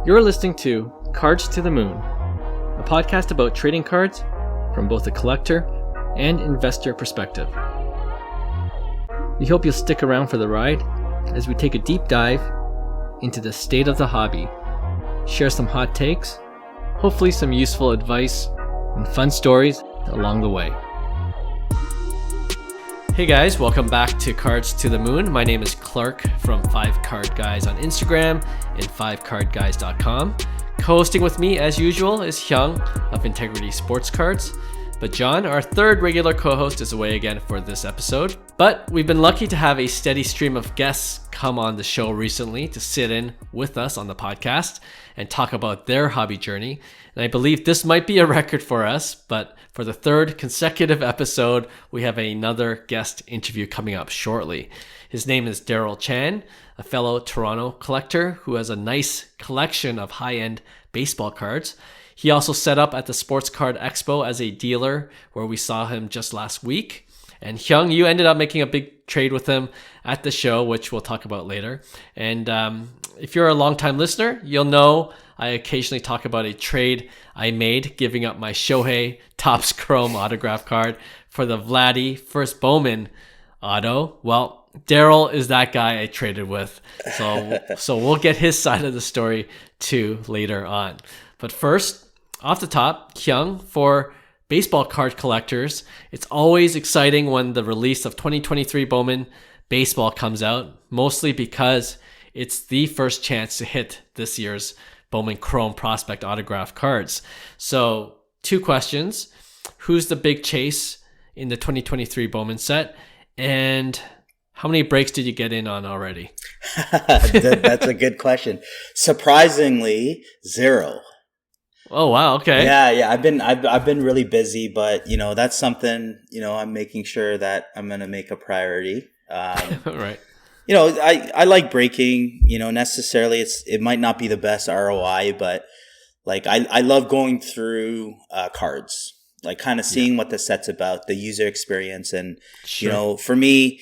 You're listening to Cards to the Moon, a podcast about trading cards from both a collector and investor perspective. We hope you'll stick around for the ride as we take a deep dive into the state of the hobby, share some hot takes, hopefully some useful advice, and fun stories along the way. Hey guys, welcome back to Cards to the Moon. My name is Clark from 5 Card Guys on Instagram and 5cardguys.com. Co-hosting with me, as usual, is Hyung of Integrity Sports Cards. But John, our third regular co-host, is away again for this episode. But we've been lucky to have a steady stream of guests come on the show recently to sit in with us on the podcast and talk about their hobby journey. And I believe this might be a record for us, but for the third consecutive episode, we have another guest interview coming up shortly. His name is Darrell Chan, a fellow Toronto collector who has a nice collection of high-end baseball cards. He also set up at the Sports Card Expo as a dealer, where we saw him just last week. And Hyung, you ended up making a big trade with him at the show, which we'll talk about later. And if you're a longtime listener, you'll know I occasionally talk about a trade I made, giving up my Shohei Topps Chrome autograph card for the Vladdy first Bowman auto. Well, Darrell is that guy I traded with. So we'll get his side of the story too later on. But first, off the top, Hyung, for baseball card collectors, it's always exciting when the release of 2023 Bowman Baseball comes out, mostly because it's the first chance to hit this year's Bowman Chrome prospect autograph cards. So, 2 questions. Who's the big chase in the 2023 Bowman set? And how many breaks did you get in on already? That's a good question. Surprisingly, 0. Oh wow! Okay. Yeah. I've been really busy, but that's something I'm making sure that I'm gonna make a priority. Right. I like breaking. Necessarily, it might not be the best ROI, but like I love going through cards, like kind of seeing what the set's about, the user experience, and sure. For me,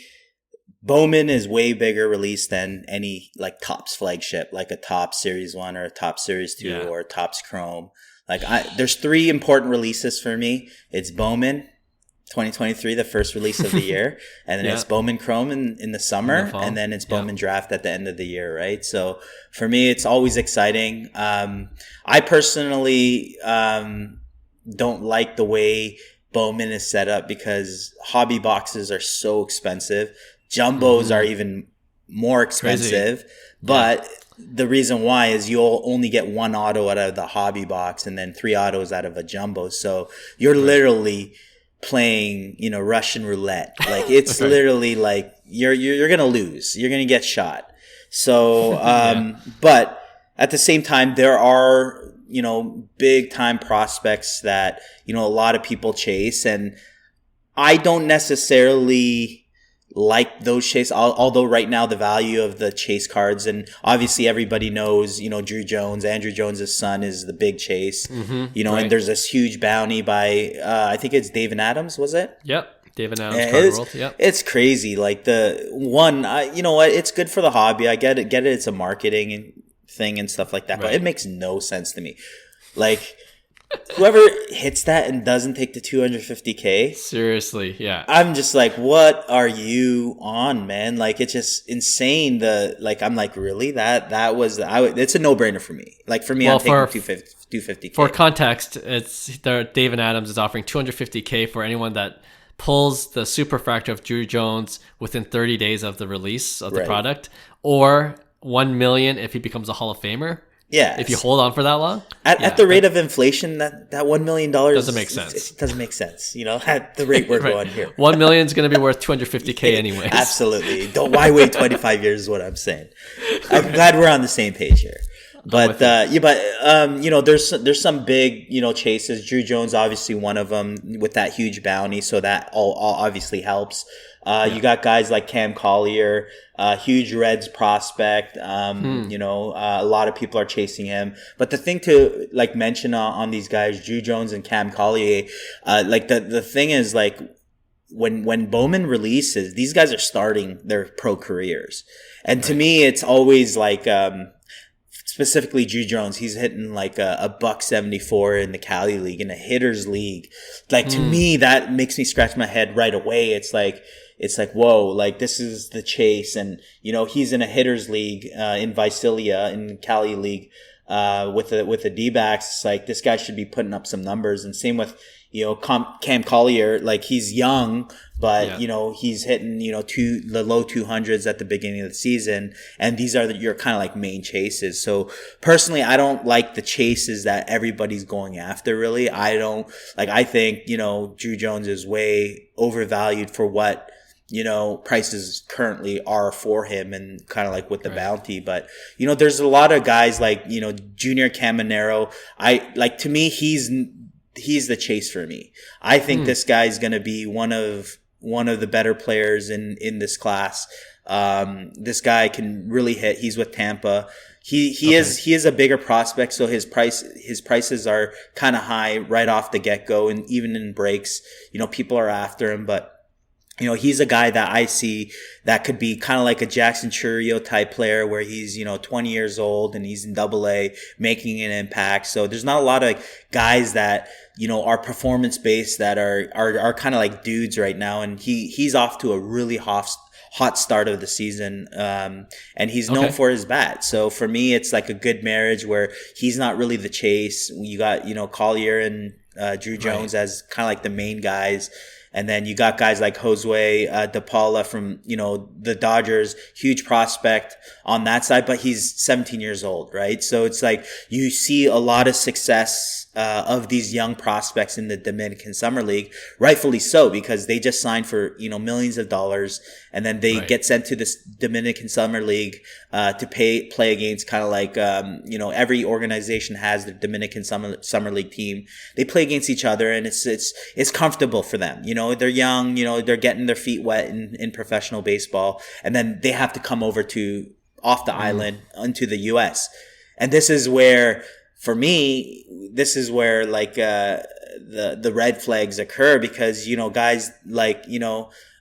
Bowman is way bigger release than any like Topps flagship, like a Topps Series 1 or a Topps Series 2 or a Topps Chrome. Like there's 3 important releases for me. It's Bowman 2023, the first release of the year, and then it's Bowman Chrome in the summer, and then it's Bowman Draft at the end of the year, right? So for me, it's always exciting. I personally don't like the way Bowman is set up because hobby boxes are so expensive. Jumbos are even more expensive, but the reason why is you'll only get 1 auto out of the hobby box and then 3 autos out of a jumbo. So you're literally playing, Russian roulette. Like it's literally like you're going to lose. You're going to get shot. So, but at the same time, there are, big time prospects that, a lot of people chase, and I don't necessarily like those chase, although right now the value of the chase cards, and obviously everybody knows, Druw Jones, Andrew Jones' son is the big chase, and there's this huge bounty by, I think it's David Adams, was it? Yep. David Adams, Card World. Yep. It's crazy. Like you know what? It's good for the hobby. I get it. It's a marketing thing and stuff like that, but it makes no sense to me. Like, whoever hits that and doesn't take the $250K, seriously, yeah, I'm just like, what are you on, man? Like, it's just insane. I'm like, really? It's a no-brainer for me. Like, for me, I'm taking $250K. For context, David Adams is offering $250K for anyone that pulls the super refractor of Druw Jones within 30 days of the release of the product, or $1 million if he becomes a Hall of Famer. Yeah. If you hold on for that long. At the rate of inflation, that $1 million doesn't make sense. It doesn't make sense, at the rate we're going here. $1 million is going to be worth $250K anyways. Absolutely. Why wait 25 years is what I'm saying. I'm glad we're on the same page here. But there's some big chases. Druw Jones obviously one of them with that huge bounty, so that all obviously helps. You got guys like Cam Collier, huge Reds prospect. A lot of people are chasing him. But the thing to mention on these guys, Druw Jones and Cam Collier, the thing is when Bowman releases, these guys are starting their pro careers, and to me, it's always specifically Druw Jones, he's hitting like a $174 in the Cali League, in a hitters league. Like to me, that makes me scratch my head right away. It's like, whoa, like this is the chase. And, he's in a hitters league, in Visalia in Cali League, with the D-backs. It's like, this guy should be putting up some numbers. And same with, Cam Collier, like he's young, but he's hitting, the low 200s at the beginning of the season. And these are your kind of like main chases. So personally, I don't like the chases that everybody's going after, really. I think, Druw Jones is way overvalued for what, prices currently are for him, and kind of like with the bounty. But, there's a lot of guys like, Junior Caminero. To me, he's the chase for me. I think this guy's going to be one of the better players in this class. This guy can really hit. He's with Tampa. He is a bigger prospect, so his prices are kind of high right off the get-go, and even in breaks, people are after him. But he's a guy that I see that could be kind of like a Jackson Chourio type player, where he's, 20 years old and he's in Double-A making an impact. So there's not a lot of guys that, are performance based that are kind of like dudes right now. And he's off to a really hot start of the season. And he's known for his bat. So for me, it's like a good marriage where he's not really the chase. You got, Collier and Druw Jones as kind of like the main guys. And then you got guys like Josue De Paula from, the Dodgers, huge prospect on that side, but he's 17 years old, right? So it's like you see a lot of success of these young prospects in the Dominican Summer League, rightfully so, because they just signed for, millions of dollars, and then they get sent to this Dominican Summer League to play against kind of like, every organization has the Dominican Summer League team. They play against each other, and it's comfortable for them. They're young, they're getting their feet wet in professional baseball, and then they have to come over off the island into the US. And this is where, for me, like the red flags occur, because guys like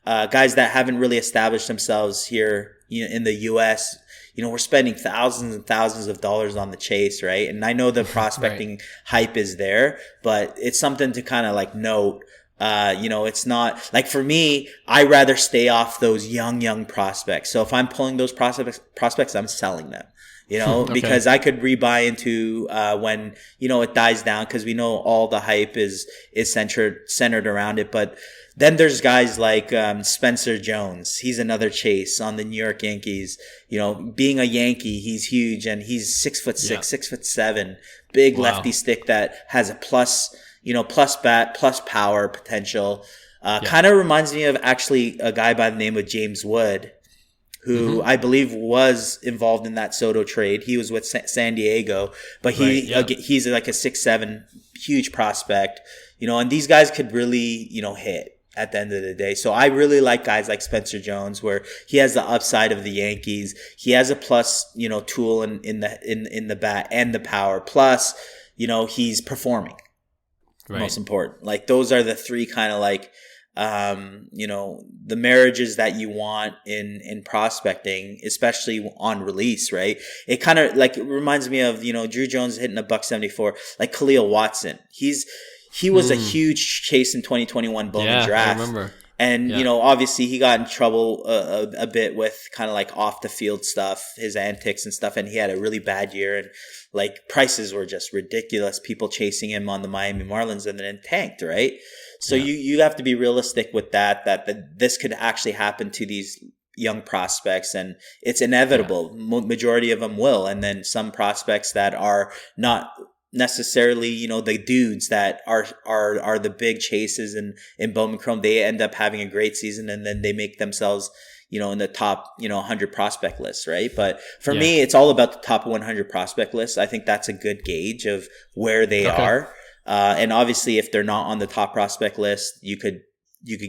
guys that haven't really established themselves here in the US, we're spending thousands and thousands of dollars on the chase, right? And I know the prospecting hype is there, but it's something to kind of like note. It's not like, for me, I rather stay off those young prospects. So if I'm pulling those prospects, I'm selling them. Because I could rebuy into when it dies down, because we know all the hype is centered around it. But then there's guys like Spencer Jones. He's another chase on the New York Yankees. Being a Yankee, he's huge, and he's 6'6", 6'7", big lefty stick that has a plus bat, plus power potential. Kind of reminds me of actually a guy by the name of James Wood, who I believe was involved in that Soto trade. He was with San Diego, but he's like a 6'7", huge prospect, and these guys could really, hit at the end of the day. So I really like guys like Spencer Jones, where he has the upside of the Yankees. He has a plus, tool in the bat and the power. Plus, he's performing. Most important. Like, those are the three kind of like, the marriages that you want in prospecting, especially on release, right? It kind of like reminds me of, Druw Jones hitting a $174, like Khalil Watson. He was a huge chase in 2021 Bowman draft. I remember. And, obviously he got in trouble a bit with kind of like off the field stuff, his antics and stuff. And he had a really bad year, and like prices were just ridiculous. People chasing him on the Miami Marlins, and then tanked, right? So you have to be realistic with that this could actually happen to these young prospects, and it's inevitable. Majority of them will. And then some prospects that are not necessarily, the dudes that are the big chases in Bowman Chrome, they end up having a great season, and then they make themselves, in the top, 100 prospect list, right? But for me, it's all about the top 100 prospect list. I think that's a good gauge of where they are. And obviously, if they're not on the top prospect list, you could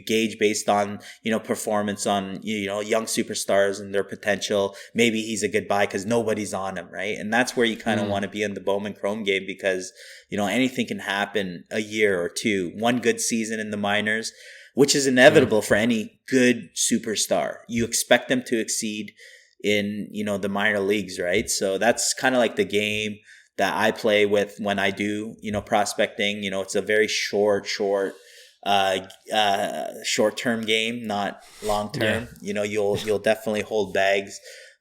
gauge based on, performance on, young superstars and their potential. Maybe he's a good buy because nobody's on him, right? And that's where you kind of want to be in the Bowman Chrome game, because, anything can happen a year or two. One good season in the minors, which is inevitable for any good superstar. You expect them to exceed in, the minor leagues, right? So that's kind of like the game that I play with when I do, prospecting. It's a very short-term game, not long term. Yeah. You'll definitely hold bags.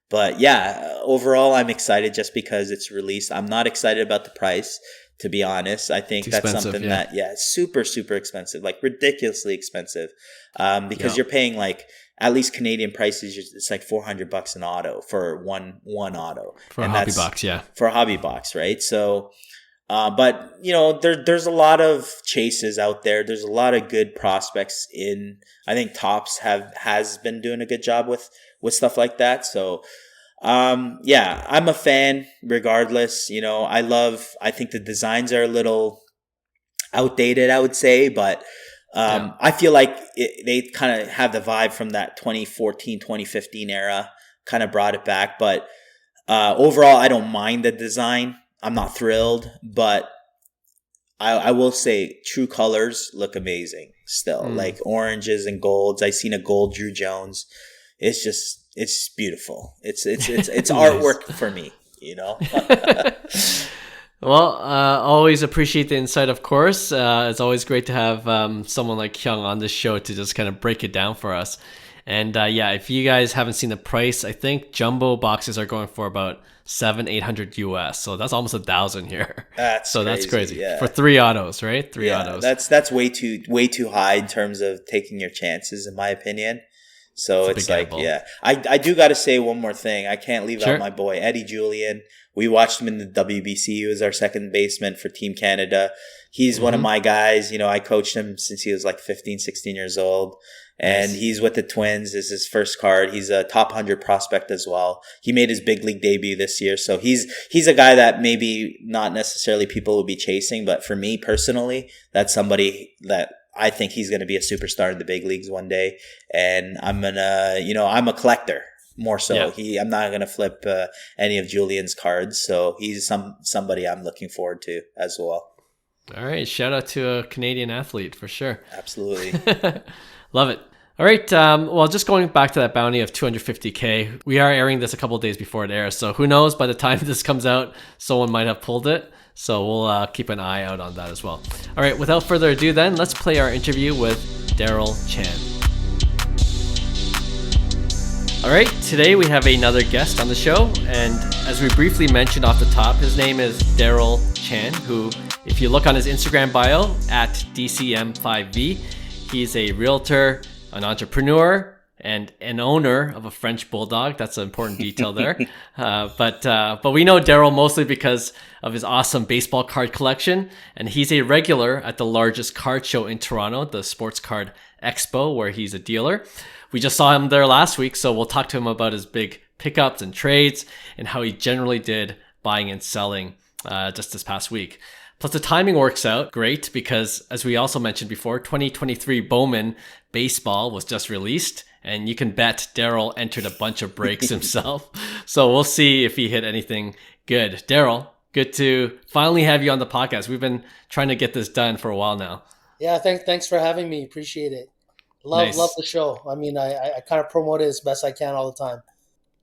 But yeah, overall, I'm excited just because it's released. I'm not excited about the price, to be honest. I think that's something that, super, super expensive, like ridiculously expensive. Because you're paying like, at least Canadian prices, it's like $400 an auto for one auto. For a hobby box, yeah. For a hobby box, right? So, but there's a lot of chases out there. There's a lot of good prospects in. I think Topps has been doing a good job with stuff like that. So, I'm a fan regardless. I think the designs are a little outdated, I would say, but I feel like they kind of have the vibe from that 2014, 2015 era, kind of brought it back. But overall, I don't mind the design. I'm not thrilled, but I will say true colors look amazing still, like oranges and golds. I seen a gold Druw Jones. It's beautiful. It's artwork for me, Well, always appreciate the insight, of course. It's always great to have someone like Hyung on this show to just kind of break it down for us. And if you guys haven't seen the price, I think jumbo boxes are going for about $700-800 US. So that's almost $1,000 here. That's crazy. Yeah. For 3 autos, right? 3 autos. That's way too high in terms of taking your chances, in my opinion. So it's like, gamble. I do got to say one more thing. I can't leave out my boy, Eddie Julian. We watched him in the WBC. He was our second baseman for Team Canada. He's one of my guys. I coached him since he was like 15, 16 years old. And he's with the Twins. This is his first card. He's a top 100 prospect as well. He made his big league debut this year. So he's a guy that maybe not necessarily people will be chasing. But for me personally, that's somebody that I think he's going to be a superstar in the big leagues one day. And I'm going to, I'm a collector more so. Yeah. I'm not going to flip any of Julian's cards. So he's somebody I'm looking forward to as well. All right. Shout out to a Canadian athlete for sure. Absolutely. Love it. All right. Well, just going back to that bounty of $250K, we are airing this a couple of days before it airs. So who knows, by the time this comes out, someone might have pulled it. So we'll keep an eye out on that as well. All right. Without further ado, then, let's play our interview with Darrell Chan. All right. Today we have another guest on the show. And as we briefly mentioned off the top, his name is Darrell Chan, who, if you look on his Instagram bio at DCM5V, he's a realtor, an entrepreneur, and an owner of a French bulldog. That's an important detail there. But we know Darrell mostly because of his awesome baseball card collection, and he's a regular at the largest card show in Toronto, the Sports Card Expo, where he's a dealer. We just saw him there last week, so we'll talk to him about his big pickups and trades and how he generally did buying and selling just this past week. Plus, the timing works out great because, as we also mentioned before, 2023 Bowman Baseball was just released, and you can bet Darrell entered a bunch of breaks himself. So we'll see if he hit anything good. Darrell, good to finally have you on the podcast. We've been trying to get this done for a while now. Yeah, thanks for having me. Appreciate it. Love the show. I mean, I kind of promote it as best I can all the time.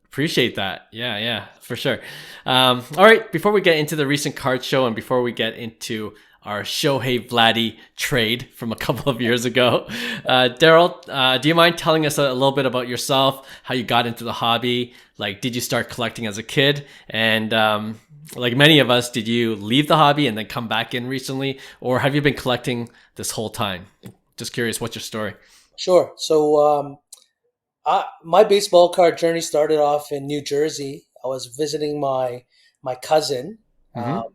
Appreciate that. Yeah, for sure. All right, before we get into the recent card show and before we get into our Shohei Vladdy trade from a couple of years ago, Darrell, do you mind telling us a little bit about yourself, how you got into the hobby? Like, did you start collecting as a kid? And like many of us, did you leave the hobby and then come back in recently? Or have you been collecting this whole time? Just curious, what's your story? Sure. So my baseball card journey started off in New Jersey. I was visiting my cousin. Mm-hmm.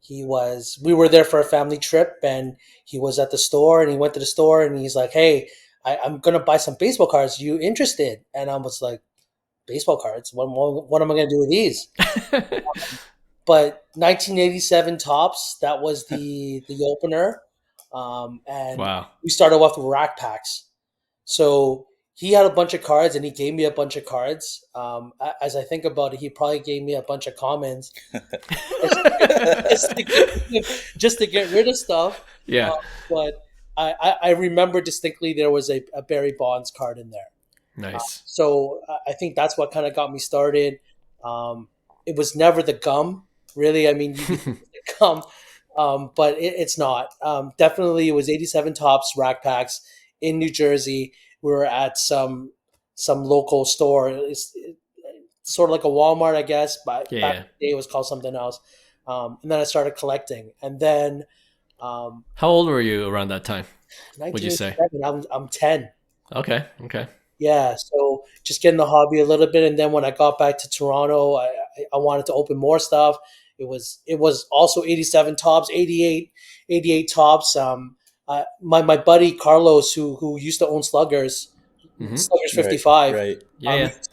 We were there for a family trip, and he was at the store, and he went to the store, and he's like, "Hey, I'm going to buy some baseball cards. You interested?" And I was like, "Baseball cards? What am I going to do with these?" But 1987 Topps, that was the opener. And wow. We started off with rack packs. So he had a bunch of cards, and he gave me a bunch of cards. As I think about it, he probably gave me a bunch of commons just to get rid of stuff. Yeah. But I remember distinctly there was a Barry Bonds card in there. Nice. So I think that's what kind of got me started. It was never the gum, really. I mean, you think it's the gum, but it's not. Definitely, it was 87 Topps rack packs in New Jersey. We were at some local store. It's sort of like a Walmart, I guess, but back in the day it was called something else. And then I started collecting, and then how old were you around that time? Would you say? I'm 10. Okay. Yeah, so just getting the hobby a little bit, and then when I got back to Toronto, I wanted to open more stuff. It was also 87 Topps, 88 Topps. My buddy Carlos, who used to own Sluggers, Sluggers 55, right.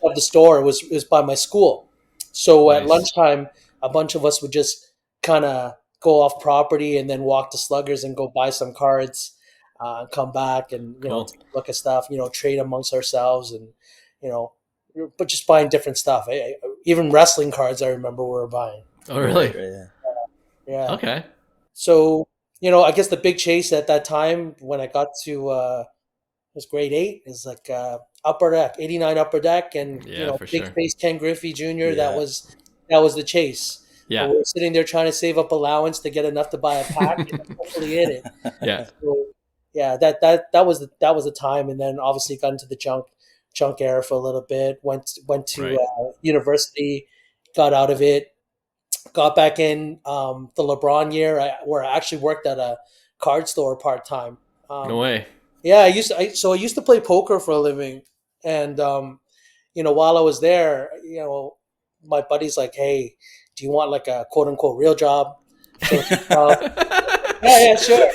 Of the store, it was by my school. So Nice. at lunchtime, a bunch of us would just kind of go off property and then walk to Sluggers and go buy some cards. Come back and take a look at stuff, trade amongst ourselves, and but just buying different stuff. Even wrestling cards, I remember we were buying. Oh, really? Right. Yeah. Okay. So I guess the big chase at that time when I got to it was grade 8 is like Upper Deck, 89 Upper Deck, and big face Ken Griffey Jr. Yeah. That was the chase. Yeah. So we were sitting there trying to save up allowance to get enough to buy a pack, and hopefully hit it. Yeah. So, yeah, that was the time, and then obviously got into the junk era for a little bit. Went to university, got out of it, got back in the LeBron year, where I actually worked at a card store part time. No way. Yeah, I used to play poker for a living, and while I was there, my buddy's like, "Hey, do you want like a quote unquote real job?" So, yeah, sure.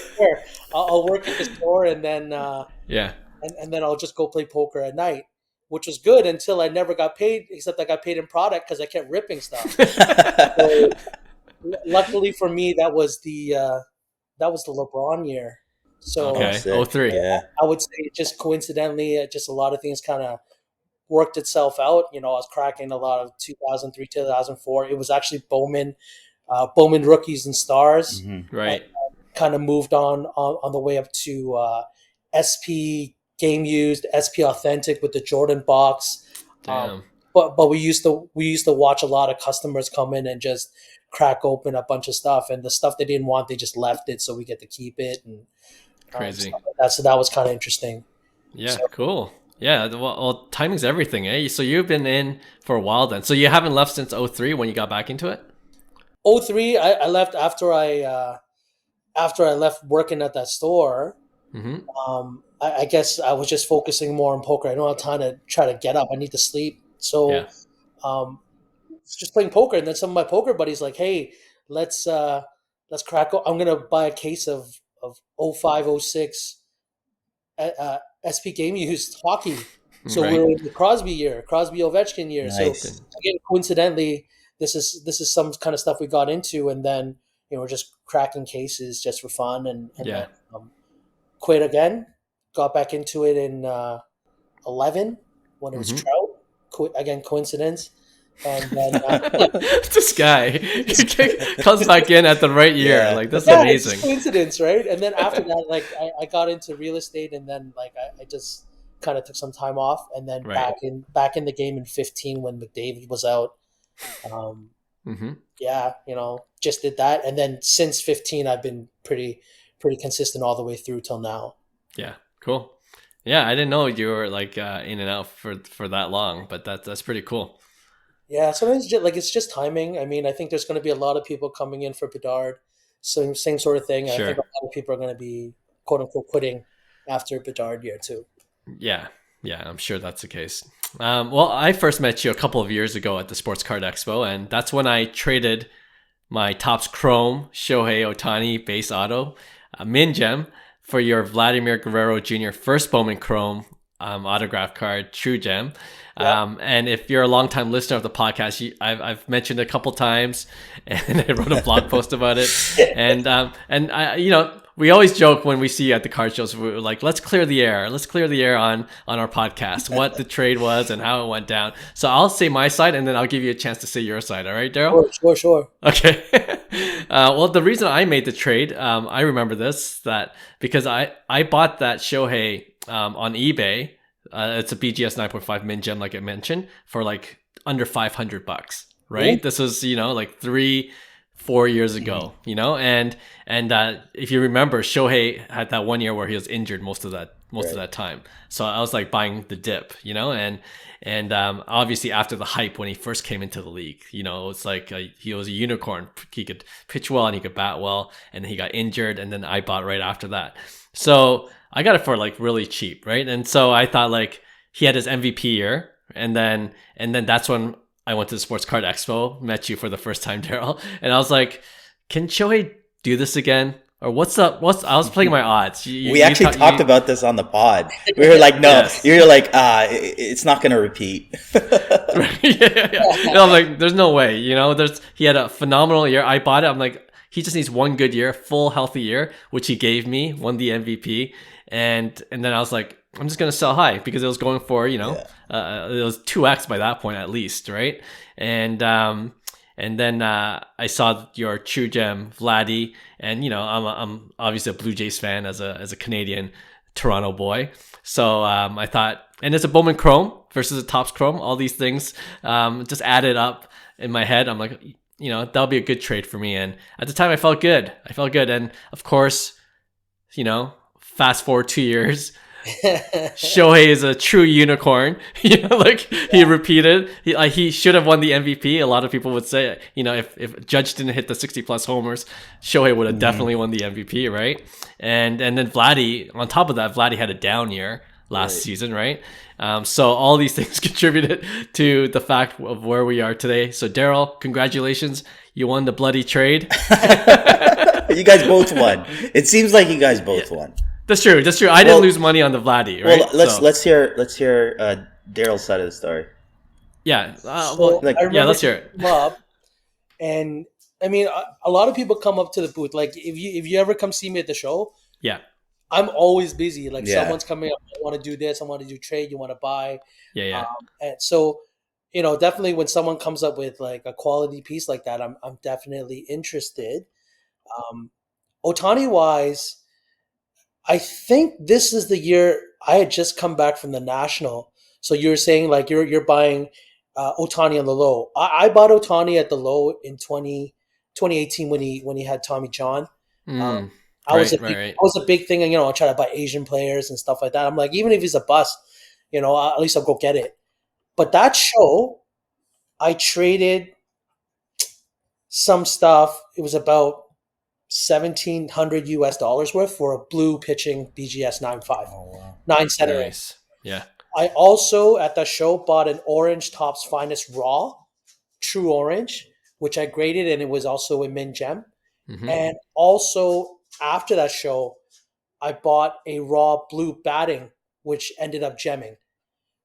I'll work at the store, and then and then I'll just go play poker at night, which was good until I never got paid, except I got paid in product because I kept ripping stuff. So, luckily for me, that was the LeBron year. So 03. Yeah, I would say just coincidentally, just a lot of things kind of worked itself out. I was cracking a lot of 2003, 2004. It was actually Bowman rookies and stars. Mm-hmm. Right. Kind of moved on the way up to SP Game Used, SP Authentic with the Jordan box. Damn. But we used to watch a lot of customers come in and just crack open a bunch of stuff, and the stuff they didn't want, they just left it, so we get to keep it. And crazy. So that was kind of interesting. Yeah, cool. Yeah, well, timing's everything, eh? So you've been in for a while then. So you haven't left since 03 when you got back into it? 03, I left after I left working at that store. Mm-hmm. I guess I was just focusing more on poker. I don't have time to try to get up. I need to sleep. So just playing poker. And then some of my poker buddies like, hey, let's crack. I'm going to buy a case of 05, 06 SP Game Used hockey. So we're in the Crosby Ovechkin year. Nice. So again, coincidentally, this is some kind of stuff we got into, and then we're just cracking cases just for fun, and then, quit again. Got back into it in 11 when it was Trout. Quit again, coincidence. And then this guy comes back in at the right year. Yeah. Like, that's amazing. It's coincidence, right? And then after that, like I got into real estate, and then like I just kind of took some time off, and then back in the game in 15 when McDavid was out. Yeah, just did that, and then since 15, I've been pretty consistent all the way through till now. Yeah, cool. Yeah, I didn't know you were like in and out for that long, but that's pretty cool. Yeah, sometimes it's just timing. I mean, I think there's going to be a lot of people coming in for Bedard, same sort of thing. Sure. I think a lot of people are going to be quote unquote quitting after Bedard year too. Yeah, I'm sure that's the case. Well, I first met you a couple of years ago at the Sports Card Expo, and that's when I traded my Topps Chrome Shohei Ohtani base auto, Min Gem, for your Vladimir Guerrero Jr. first Bowman Chrome autograph card, True Gem. Yep. And if you're a longtime listener of the podcast, I've mentioned it a couple times, and I wrote a blog post about it. And I, we always joke when we see you at the card shows, we're like, let's clear the air on our podcast, what the trade was and how it went down. So I'll say my side, and then I'll give you a chance to say your side. All right, Darrell? Sure. Okay. Well, the reason I made the trade, I remember this, that because I bought that Shohei on eBay It's a BGS 9.5 min gem, like I mentioned, for like under $500, right? This was, like 3-4 years ago, and if you remember, Shohei had that one year where he was injured most of that time. So I was like buying the dip, and obviously after the hype when he first came into the league, it's like he was a unicorn. He could pitch well and he could bat well, and he got injured, and then I bought right after that. So I got it for like really cheap, right? And so I thought like he had his MVP year, and then that's when I went to the Sports Card Expo, met you for the first time, Darrell, and I was like, can Shohei do this again? Or what's up? I was playing my odds. We actually talked about this on the pod. We were like, no, yes. You were like, it's not going to repeat. Yeah. No, I'm like, there's no way, he had a phenomenal year. I bought it. I'm like, he just needs one good year, full healthy year, which he gave me, won the MVP. And then I was like, I'm just going to sell high because it was going for, it was 2x by that point at least, right? And then I saw your True Gem Vladdy, and I'm obviously a Blue Jays fan as a Canadian Toronto boy. So I thought, and it's a Bowman Chrome versus a Topps Chrome. All these things just added up in my head. I'm like, that'll be a good trade for me. And at the time, I felt good. And of course, fast forward 2 years. Shohei is a true unicorn. He repeated. He should have won the MVP. A lot of people would say, if Judge didn't hit the 60+ homers, Shohei would have definitely won the MVP, right? And then Vladdy, on top of that, Vladdy had a down year last season, right? So all these things contributed to the fact of where we are today. So Darrell, congratulations. You won the bloody trade. You guys both won. It seems like you guys both won. That's true. I didn't lose money on the Vladdy, right? Well, let's hear Darrell's side of the story. Yeah. Let's hear it. Bob, and I mean, a lot of people come up to the booth. Like if you ever come see me at the show, I'm always busy. Like someone's coming up, I want to do this, I want to do trade, you want to buy. Yeah. And so, definitely when someone comes up with like a quality piece like that, I'm definitely interested. Ohtani wise, I think this is the year I had just come back from the National. So you're saying like you're buying Ohtani on the low. I bought Ohtani at the low in 2018 when he had Tommy John. I was a big thing, and I try to buy Asian players and stuff like that. I'm like, even if he's a bust, at least I'll go get it. But that show, I traded some stuff. It was about $1,700 worth for a blue pitching BGS 9.5. Oh, wow. 9 center. Nice. Yeah. I also at the show bought an orange Topps Finest Raw, true orange, which I graded, and it was also a mint gem. Mm-hmm. And also after that show, I bought a raw blue batting, which ended up gemming.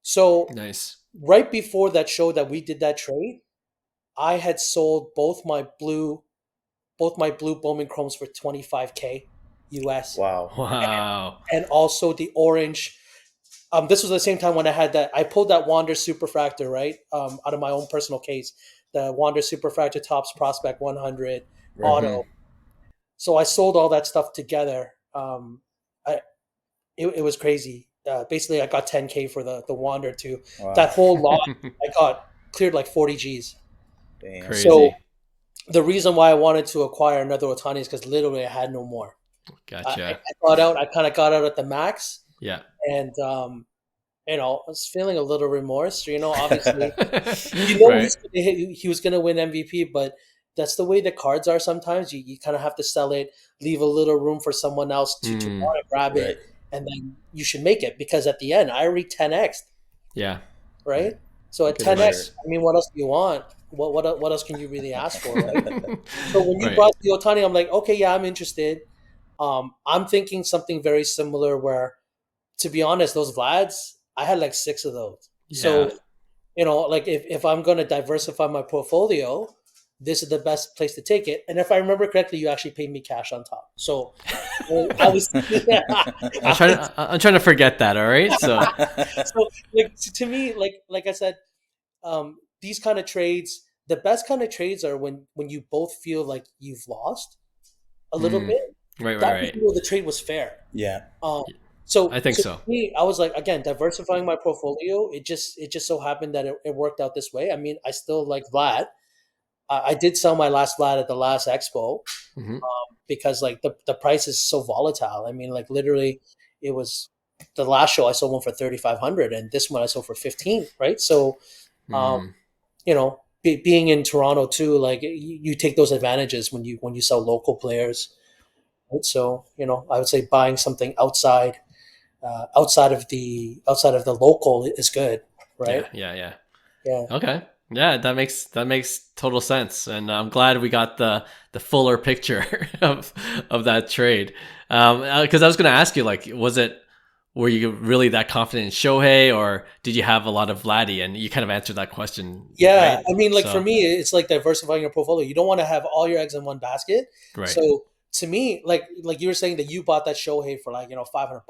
So nice. Right before that show that we did that trade, I had sold both my blue Bowman Chromes for $25K US. Wow. And also the orange. This was the same time when I pulled that Wander Superfractor, right? Out of my own personal case, the Wander Superfractor Topps Prospect 100 auto. So I sold all that stuff together. It was crazy. Basically I got $10K for the Wander too. Wow. That whole lot I got cleared like 40 G's. Damn. Crazy. So the reason why I wanted to acquire another Ohtani is because literally I had no more. Gotcha. I kind of got out at the max. Yeah. And, I was feeling a little remorse. Obviously, right. he was going to win MVP, but that's the way the cards are sometimes. You kind of have to sell it, leave a little room for someone else to want to grab it, and then you should make it because at the end, I already 10x'd. Yeah. Right? So at 10x, I mean, what else do you want? What else can you really ask for, right? So when you brought the Ohtani, I'm like, okay, yeah, I'm interested. I'm thinking something very similar where, to be honest, those Vlads, I had like 6 of those. Yeah. So, like if I'm going to diversify my portfolio, this is the best place to take it. And if I remember correctly, you actually paid me cash on top. So I was. I'm trying to forget that. All right. So like to me, like I said, these kind of trades, the best kind of trades are when you both feel like you've lost a little bit. Right. The trade was fair. Yeah. So I think so. for me, I was like, again, diversifying my portfolio. It just so happened that it worked out this way. I mean, I still like Vlad. I did sell my last Vlad at the last expo, Hmm. because like the price is so volatile. I mean, like literally, it was the last show I sold one for 3,500, and this one I sold for 15. Right, so Mm. you know, being in Toronto too, like you take those advantages when you sell local players. Right? So you know, I would say buying something outside of the local is good, Yeah, right? yeah, yeah. Yeah, Okay. Yeah, that makes total sense, and I'm glad we got the fuller picture of that trade. Because I was going to ask you, like, were you really that confident in Shohei, or did you have a lot of Vladdy? And you kind of answered that question, yeah. right? I mean, like for So, me, it's like diversifying your portfolio. You don't want to have all your eggs in one basket. right. So to me, like you were saying that you bought that Shohei for like $500.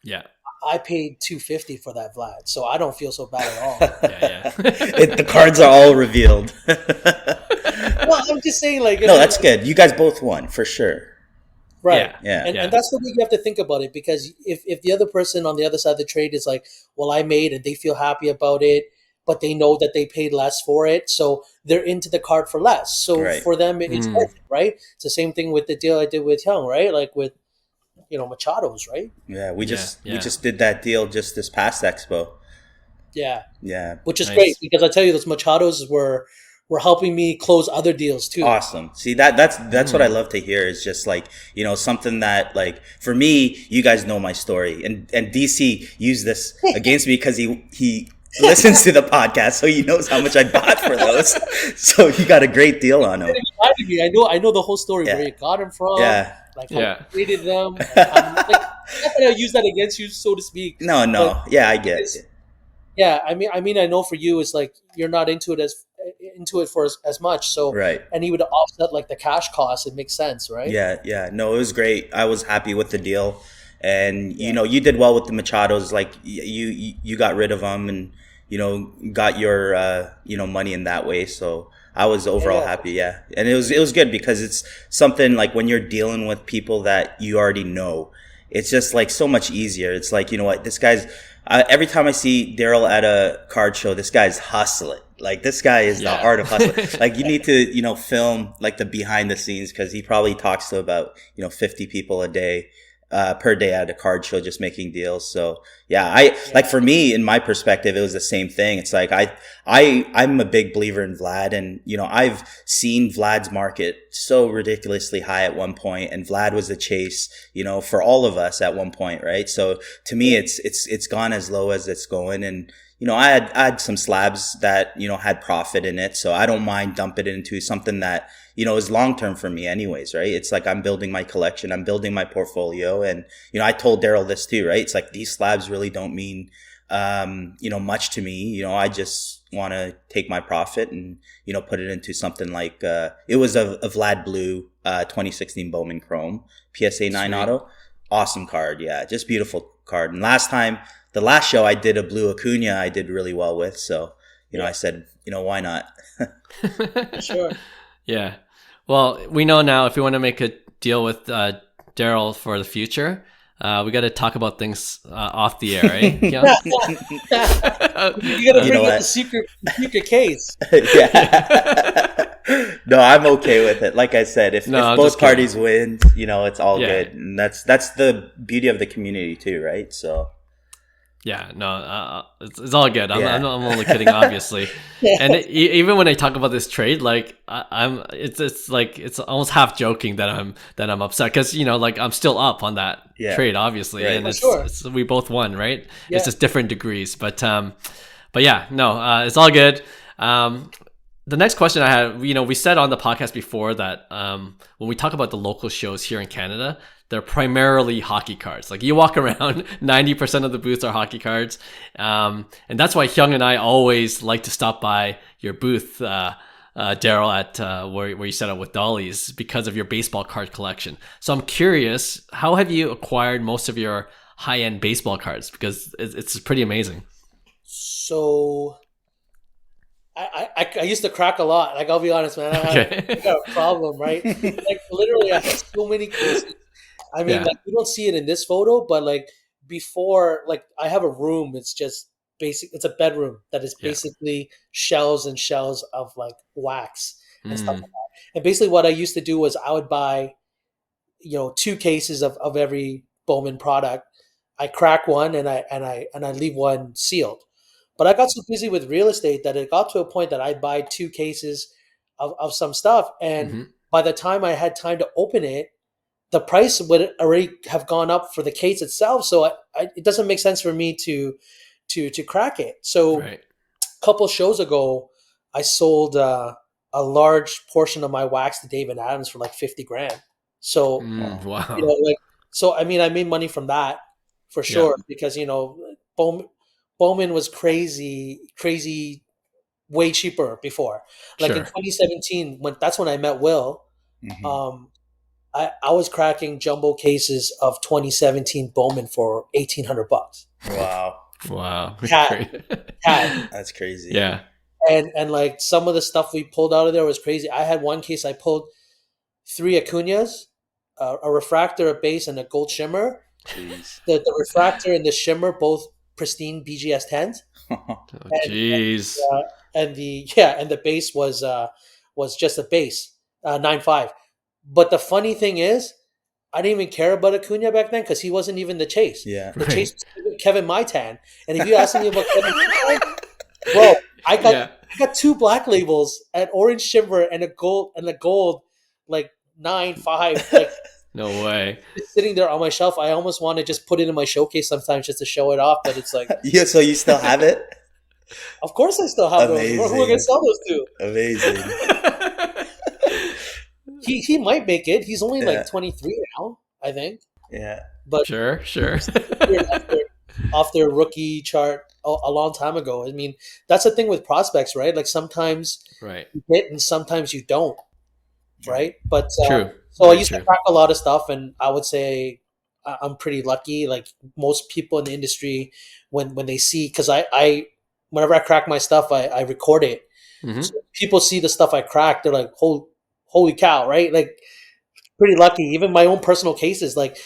Yeah, I paid 250 for that Vlad, so I don't feel so bad at all. yeah, yeah. The cards are all revealed. Well, I'm just saying, like, No, that's good. You guys both won for sure. right. Yeah, Yeah. And yeah, that's the way you have to think about it, because if the other person on the other side of the trade is like, well, I made and they feel happy about it, but they know that they paid less for it, so they're into the card for less. So Right. for them, it's Mm. worth it, right? It's the same thing with the deal I did with Hyung, right? Like with Machado's, right? Yeah. We yeah, just yeah. did that deal just this past expo. Yeah, Yeah. which is great, Nice. because I tell you, those Machado's were helping me close other deals too. Awesome. See, that's what I Mm. love to hear, is just like, something that, like, for me, you guys know my story, and DC used this against me because he listens to the podcast, so he knows how much I bought for those. So he got a great deal on them. Reminded me, I know the whole story, where Yeah. you got them from, Yeah. like how Yeah. you traded them. And I'm like, not that I use that against you, so to speak. No, But no. Yeah, I get it's, it. yeah, I know for you, it's like you're not into it for as much. So, Right. and he would offset like the cash cost. It makes sense, right? Yeah, yeah. No, it was great. I was happy with the deal, and Yeah. you did well with the Machados. Like, you got rid of them, and got your money in that way. So I was overall Yeah. happy. Yeah, and it was good because it's something like when you're dealing with people that you already know, it's just like so much easier. It's like, what, this guy's. Every time I see Darrell at a card show, this guy's hustling. Like, this guy is the Yeah. art of hustling. Like, you need to, film like the behind the scenes, because he probably talks to about, 50 people a day, per day at a card show, just making deals. So yeah, like, for me, in my perspective, it was the same thing. It's like, I'm a big believer in Vlad, and, I've seen Vlad's market so ridiculously high at one point, and Vlad was the chase, for all of us at one point. Right. So to me, it's gone as low as it's going. And, I had some slabs that, had profit in it. So I don't mind dumping it into something that, is long term for me anyways, right? It's like, I'm building my collection, I'm building my portfolio. And, I told Darrell this too, right? It's like, these slabs really don't mean, much to me. I just want to take my profit and, put it into something like, it was a Vlad Blue, 2016 Bowman Chrome, PSA 9 Sweet. auto. Awesome card. Yeah. Just beautiful card. And the last show I did a blue Acuna, I did really well with. So, I said, why not? Sure. Yeah. Well, we know now if we want to make a deal with Darrell for the future, we got to talk about things off the air, right? Yeah. You got to You know bring up what? the secret case. Yeah. No, I'm okay with it. Like I said, if I'm both just kidding. parties win, it's all Yeah. good. And that's the beauty of the community too, right? So Yeah, no, it's all good. Yeah. I'm only kidding, obviously. And even when I talk about this trade, like it's like it's almost half joking that I'm upset because like I'm still up on that Yeah. trade, obviously, Right. and For it's, sure. it's we both won, right? Yeah. It's just different degrees, but yeah, no, it's all good. The next question I had, we said on the podcast before that when we talk about the local shows here in Canada, they're primarily hockey cards. Like, you walk around, 90% of the booths are hockey cards. And that's why Hyung and I always like to stop by your booth, Darrell, at where you set up with Dolly's, because of your baseball card collection. So I'm curious, how have you acquired most of your high-end baseball cards? Because it's pretty amazing. So I used to crack a lot. Like, I'll be honest, man. I got a problem, right? Like, literally, I have so many cases. I mean, Yeah. like, you don't see it in this photo, but like before, like I have a room. It's just basic. It's a bedroom that is Yeah. basically shelves and shelves of like wax and stuff like Mm. that. And basically, what I used to do was I would buy, 2 cases of every Bowman product. I crack one and I leave one sealed. But I got so busy with real estate that it got to a point that I'd buy 2 cases of some stuff, and Hmm. by the time I had time to open it, the price would already have gone up for the case itself. So it doesn't make sense for me to crack it. So Right. a couple shows ago, I sold a large portion of my wax to David Adams for like 50 grand. So Wow. like, so I mean, I made money from that for Yeah. sure because Bowman was crazy, way cheaper before. Like in Sure. 2017, that's when I met Will. Mhm. I was cracking jumbo cases of 2017 Bowman for $1,800. Wow, Wow. Had had that's crazy. Yeah. and like some of the stuff we pulled out of there was crazy. I had one case I pulled 3 Acuñas, a refractor, a base, and a gold shimmer. Jeez. The refractor and the shimmer both pristine BGS 10s, Oh, and jeez. and the base was just a base 9.5. But the funny thing is, I didn't even care about Acuna back then because he wasn't even the chase. Yeah. The Right. chase was Kevin Maitan, and if you ask me about Kevin Maitan, bro, I got 2 black labels, an orange shimmer and a gold like 9.5, like No way. just sitting there on my shelf. I almost want to just put it in my showcase sometimes just to show it off. But it's like, Yeah. So you still have it? of course I still have those. Who am I going to sell those to? Amazing. He might make it. He's only Yeah. like 23 now, I think. Yeah. But Sure. off their rookie chart a long time ago. I mean, that's the thing with prospects, right? Like sometimes Right. you hit and sometimes you don't, right? But True. so I Very used to true. crack a lot of stuff, and I would say I'm pretty lucky. Like most people in the industry, when they see, because I whenever I crack my stuff, I record it. Hmm. So people see the stuff I crack, they're like, holy cow, right? Like pretty lucky. Even my own personal cases, like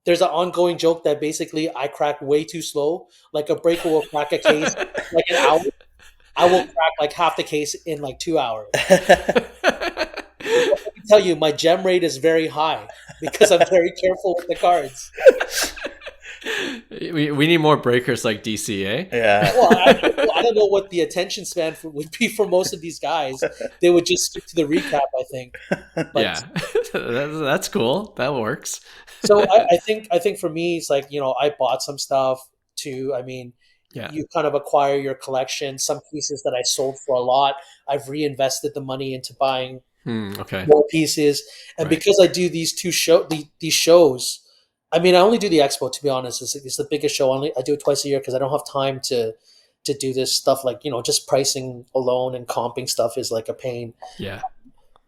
there's an ongoing joke that basically I crack way too slow. Like a breaker will crack a case like an hour. I will crack like half the case in like 2 hours. I can tell you, my gem rate is very high because I'm very careful with the cards. We need more breakers like DCA. Yeah. Well, I don't know what the attention span would be for most of these guys. They would just stick to the recap, I think. But, Yeah. That's cool. That works. So I think for me, it's like I bought some stuff too. I mean, Yeah. you kind of acquire your collection. Some pieces that I sold for a lot, I've reinvested the money into buying Okay. more pieces. And Right. because I do these these shows, I mean, I only do the expo, to be honest. It's the biggest show. I do it twice a year because I don't have time to do this stuff. Like just pricing alone and comping stuff is like a pain. Yeah.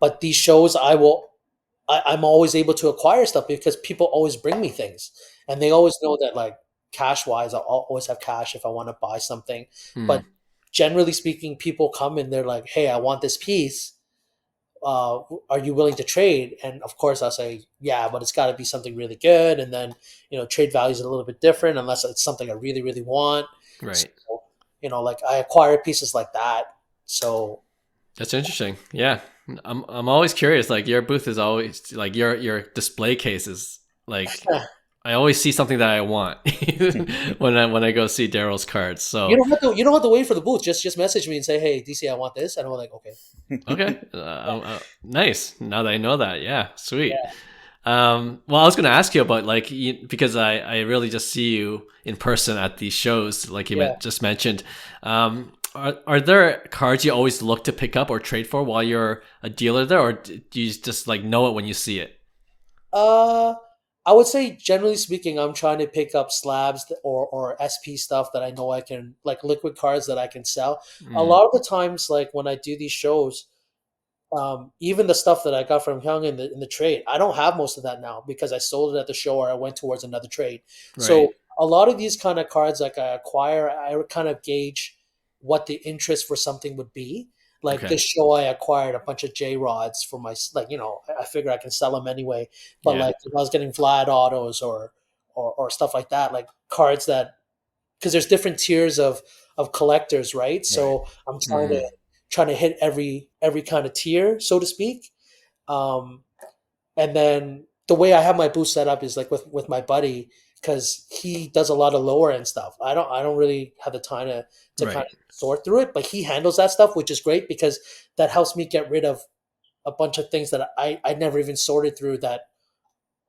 But these shows, I'm always able to acquire stuff because people always bring me things, and they always know that like cash wise, I'll always have cash if I want to buy something. But generally speaking, people come and they're like, "Hey, I want this piece. Are you willing to trade?" And of course, I'll say, "Yeah, but it's got to be something really good." And then trade value is a little bit different unless it's something I really really want. Right. So, like I acquire pieces like that. So That's interesting. Yeah. I'm always curious. Like your booth is always like your display cases. Like I always see something that I want when I go see Darrell's cards. So you don't have to wait for the booth. Just message me and say, "Hey, DC, I want this," and I'm like, "Okay." okay, nice. Now that I know that, yeah, sweet. Yeah. Well, I was going to ask you about because I really just see you in person at these shows, like you just mentioned. Are there cards you always look to pick up or trade for while you're a dealer there, or do you just like know it when you see it? I would say generally speaking, I'm trying to pick up slabs or SP stuff that I know I can, like liquid cards that I can sell. A lot of the times, like when I do these shows, even the stuff that I got from Hyung in the trade, I don't have most of that now because I sold it at the show or I went towards another trade. Right. So a lot of these kind of cards, like I acquire, I kind of gauge what the interest for something would be. Like this show, I acquired a bunch of J rods for my, I figure I can sell them anyway. But like if I was getting Vlad autos or or stuff like that, like cards that, because there's different tiers of collectors, right? So I'm trying to hit every kind of tier, so to speak. And then the way I have my booth set up is like with my buddy, because he does a lot of lower end stuff. I don't really have the time to kind of sort through it, but he handles that stuff, which is great because that helps me get rid of a bunch of things that I never even sorted through that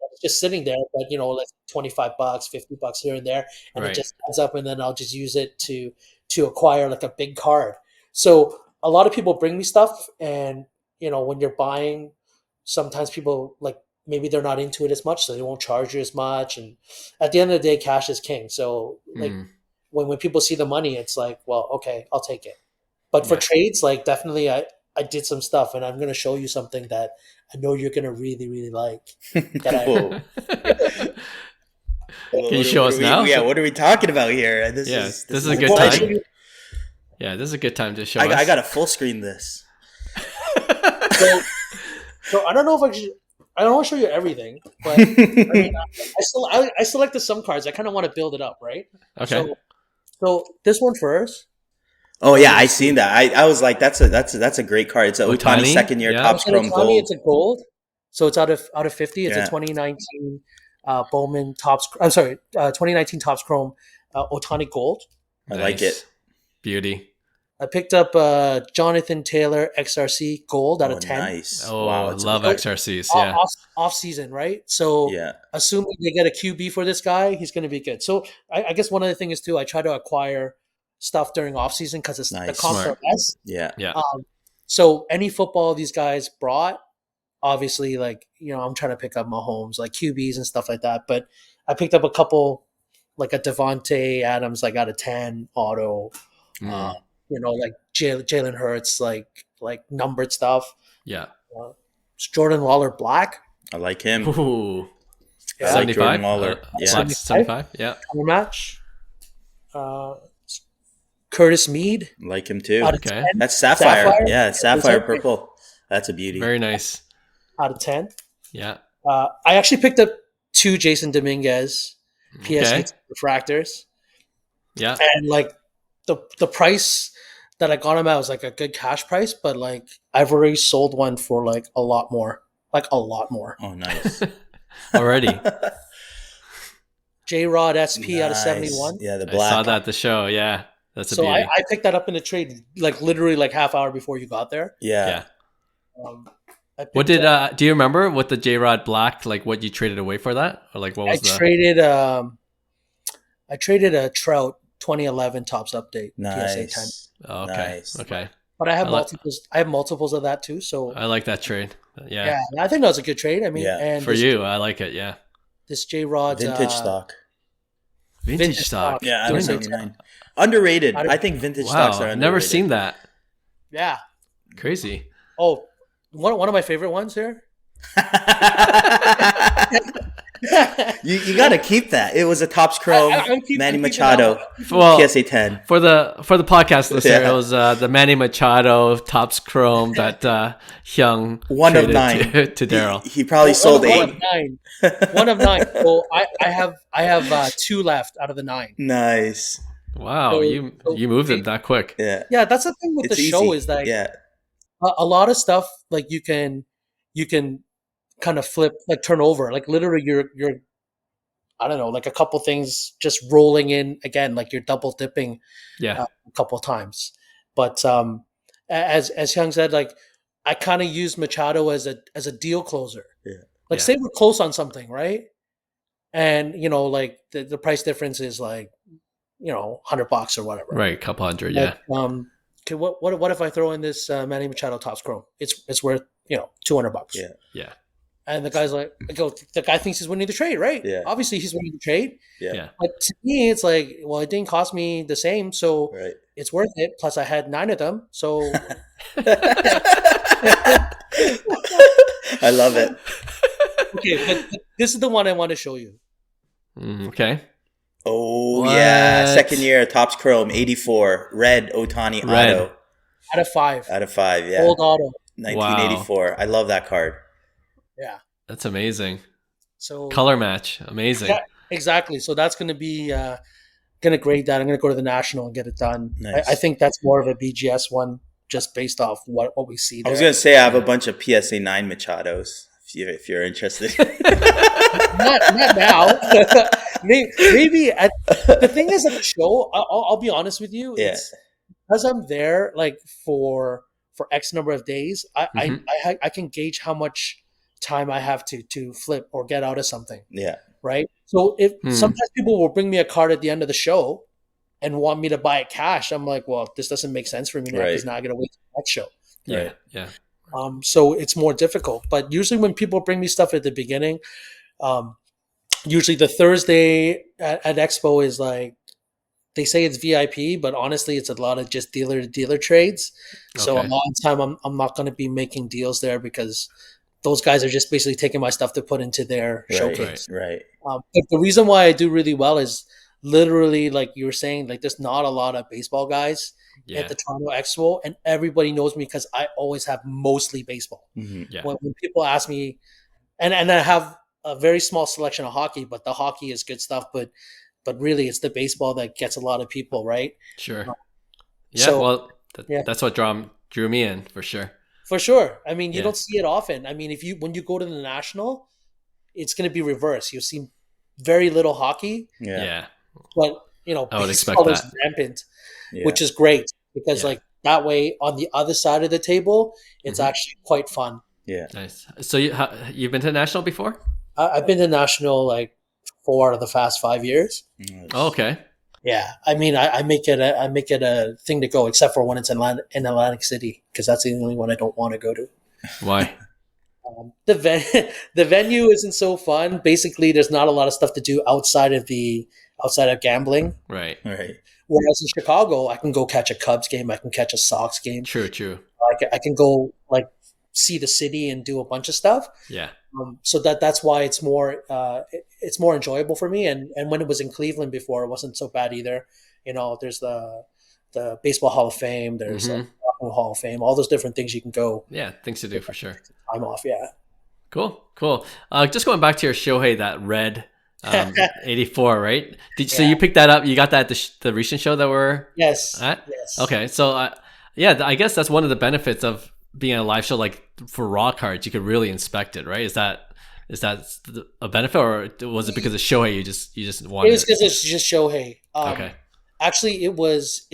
was just sitting there, but like $25, $50 here and there, and it just adds up, and then I'll just use it to acquire like a big card. So a lot of people bring me stuff, and when you're buying, sometimes people like maybe they're not into it as much, so they won't charge you as much. And at the end of the day, cash is king. So like when people see the money, it's like, well, okay, I'll take it. But for trades, like definitely I did some stuff, and I'm going to show you something that I know you're going to really, really like. Can you show us now? Yeah, what are we talking about here? This is a good time. Yeah, this is a good time to show us. I got to full screen this. So I don't know if I don't want to show you everything, but I selected some cards. I kind of want to build it up, right? Okay. So this one first. Oh yeah, I seen that. I was like, that's a great card. It's a Ohtani second year Topps Chrome gold. It's a gold, so it's out of 50. It's a 2019 Bowman Topps. I'm sorry, 2019 Topps Chrome Ohtani gold. I like it. Beauty. I picked up Jonathan Taylor XRC gold out of 10. Nice. Oh, wow, I love XRCs. Yeah. Off season, right? So assuming they get a QB for this guy, he's going to be good. So I guess one of the things is too, I try to acquire stuff during off season because it's the comps are less. Yeah. So any football these guys brought, obviously, like I'm trying to pick up Mahomes, like QBs and stuff like that. But I picked up a couple, like a Devontae Adams, like out of 10 auto. Like Jalen Hurts, like numbered stuff. Yeah. It's Jordan Waller Black. I like him. Ooh. Yeah. 75. Jordan Waller. 75. Yeah. Cover match. Curtis Mead. I like him too. Okay. That's Sapphire. Yeah, it's Sapphire purple. That's a beauty. Very nice. Out of 10. Yeah. I actually picked up 2 Jason Dominguez PSA refractors. Yeah. And like the price that I got him at was like a good cash price, but like I've already sold one for like a lot more. Oh, nice. Already. J-Rod SP out of 71. Yeah, the black. I saw that at the show. Yeah. That's a so beauty. I picked that up in the trade like literally like half hour before you got there. Yeah. What did do you remember what the J-Rod black, like what you traded away for that? Or like what was I traded a Trout 2011 Topps Update PSA 10. Oh, okay. Nice. Okay. But I have multiples. I have multiples of that too. So I like that trade. Yeah. I think that was a good trade. I mean, and for you, I like it. Yeah. This J-Rod vintage stock. Vintage stock. Yeah, I was 79. Underrated. I think vintage stocks are underrated. Never seen that. Yeah. Crazy. Oh, one of my favorite ones here. You got to keep that. It was a Topps Chrome Manny Machado PSA 10. For the podcast listener, it was the Manny Machado Topps Chrome that Hyung one of 9 to Darrell. He probably sold 8. 1 of 9. So I have 2 left out of the 9. Nice. Wow, so, you moved it that quick. Yeah. That's the thing with the show is that a lot of stuff like you can kind of flip, like turn over, like literally you're I don't know, like a couple things just rolling in again, like you're double dipping a couple of times. But as Hyung said, like I kind of use Machado as a deal closer. Like say we're close on something, right? And like the price difference is like $100 or whatever, right? A couple hundred. Okay, what if I throw in this Manny Machado Topps Chrome? It's worth $200. Yeah. And the guy's like, the guy thinks he's winning the trade, right? Yeah. Obviously, he's winning the trade. Yeah. But to me, it's like, well, it didn't cost me the same, so it's worth it. Plus, I had 9 of them, so. I love it. Okay, but this is the one I want to show you. Okay. Oh, yeah. Second year, Topps Chrome, 84. Red Ohtani auto. Out of 5. Out of 5, yeah. Old auto. 1984. Wow. I love that card. Yeah. That's amazing. So color match. Amazing. exactly. So that's going to be going to grade that. I'm going to go to the national and get it done. Nice. I think that's more of a BGS one, just based off what we see there. I was going to say I have a bunch of PSA 9 Machados if you're interested. not now. maybe at, the thing is at the show. I'll be honest with you. Yeah. It's because I'm there like for X number of days. I can gauge how much time I have to flip or get out of something. Yeah. Right. So if sometimes people will bring me a card at the end of the show and want me to buy it cash, I'm like, well, this doesn't make sense for me now because now I got to wait for the next show. Yeah. Right. Yeah. So it's more difficult. But usually when people bring me stuff at the beginning, usually the Thursday at Expo is like, they say it's VIP, but honestly, it's a lot of just dealer to dealer trades. So a lot of the time I'm not going to be making deals there because those guys are just basically taking my stuff to put into their showcase. Right. But the reason why I do really well is literally, like you were saying, like there's not a lot of baseball guys at the Toronto Expo, and everybody knows me because I always have mostly baseball. Mm-hmm. When people ask me, and I have a very small selection of hockey, but the hockey is good stuff. But really, it's the baseball that gets a lot of people, right? Sure. That's what drew me in for sure. For sure. I mean, you don't see it often. I mean, when you go to the national, it's going to be reverse. You'll see very little hockey. Yeah. But I would expect that. Is rampant, which is great because like that way on the other side of the table, it's actually quite fun. Yeah. Nice. So you've been to national before? I've been to national like 4 out of the past 5 years. Nice. Oh, okay. Yeah. I mean, I make it a thing to go, except for when it's in Atlantic City, because that's the only one I don't want to go to. Why? The venue isn't so fun. Basically, there's not a lot of stuff to do outside of gambling. Right. Whereas in Chicago, I can go catch a Cubs game. I can catch a Sox game. True. I can go like see the city and do a bunch of stuff. Yeah. So that's why it's more enjoyable for me. And when it was in Cleveland before, it wasn't so bad either. There's the Baseball Hall of Fame. There's the Hall of Fame. All those different things you can go. Yeah, things to do for sure. Time off. Yeah. Cool. Just going back to your Shohei, that red 84, right? So you picked that up? You got that at the recent show that we're yes. at? Yes. Okay, so I guess that's one of the benefits of being at a live show. Like for raw cards, you could really inspect it, right? Is that a benefit, or was it because of Shohei you just wanted? It was because it's just Shohei. Okay. Actually, it was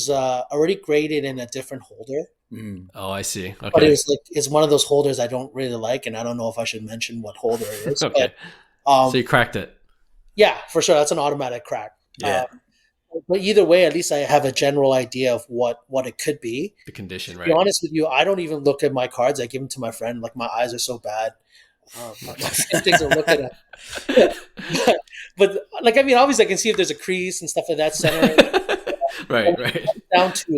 already graded in a different holder. Mm. Oh, I see. Okay. But it's one of those holders I don't really like, and I don't know if I should mention what holder it is. Okay. But, so you cracked it. Yeah, for sure. That's an automatic crack. Yeah. But either way, at least I have a general idea of what it could be. The condition, right? To be honest with you, I don't even look at my cards. I give them to my friend. Like, my eyes are so bad. My friend takes a look at them. But like, I mean, obviously I can see if there's a crease and stuff like that center. Right. Down to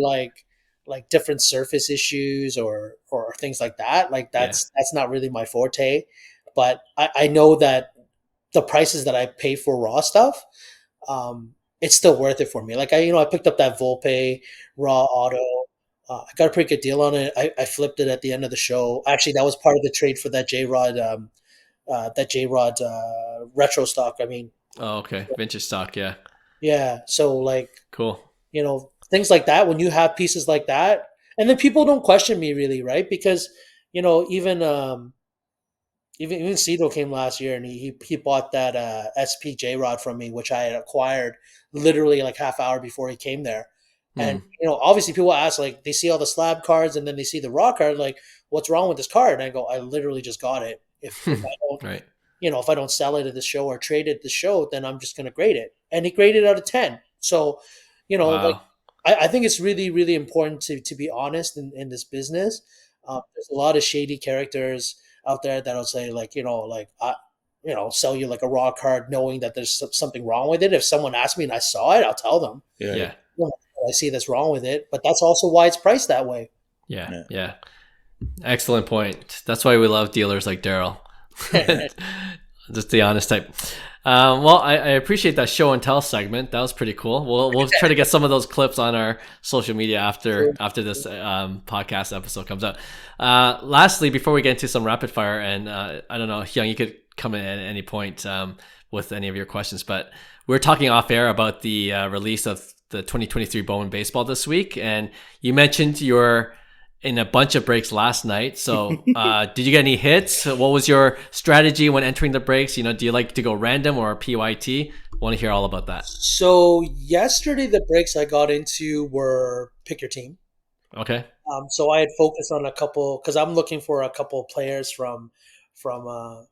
like different surface issues or things like that. Like that's not really my forte. But I know that the prices that I pay for raw stuff, it's still worth it for me. Like I picked up that Volpe raw auto. I got a pretty good deal on it. I flipped it at the end of the show. Actually, that was part of the trade for that J-Rod retro stock. I mean, oh, okay, vintage stock, yeah. Yeah, so like, cool. Things like that. When you have pieces like that, and then people don't question me really, right? Because even Cito came last year and he bought that SP J-Rod from me, which I had acquired literally like half hour before he came there. And, obviously people ask, like, they see all the slab cards and then they see the raw card, like, what's wrong with this card? And I go, I literally just got it. If I don't, right. If I don't sell it at the show or trade it at the show, then I'm just going to grade it. And he graded out of 10. So, wow. like, I think it's really, really important to be honest in this business. There's a lot of shady characters out there that'll say, like, sell you like a raw card knowing that there's something wrong with it. If someone asks me and I saw it, I'll tell them. Yeah. I see that's wrong with it, but that's also why it's priced that way. Yeah. Excellent point. That's why we love dealers like Darrell. Just the honest type. Well, I appreciate that show and tell segment. That was pretty cool. We'll try to get some of those clips on our social media after this podcast episode comes out. Lastly, before we get into some rapid fire, and I don't know, Hyung, you could come in at any point with any of your questions. But we were talking off air about the release of the 2023 Bowman Baseball this week, and you mentioned you were in a bunch of breaks last night. So did you get any hits? What was your strategy when entering the breaks? Do you like to go random or PYT? Want to hear all about that. So yesterday, the breaks I got into were pick your team. Okay. So I had focused on a couple because I'm looking for a couple of players from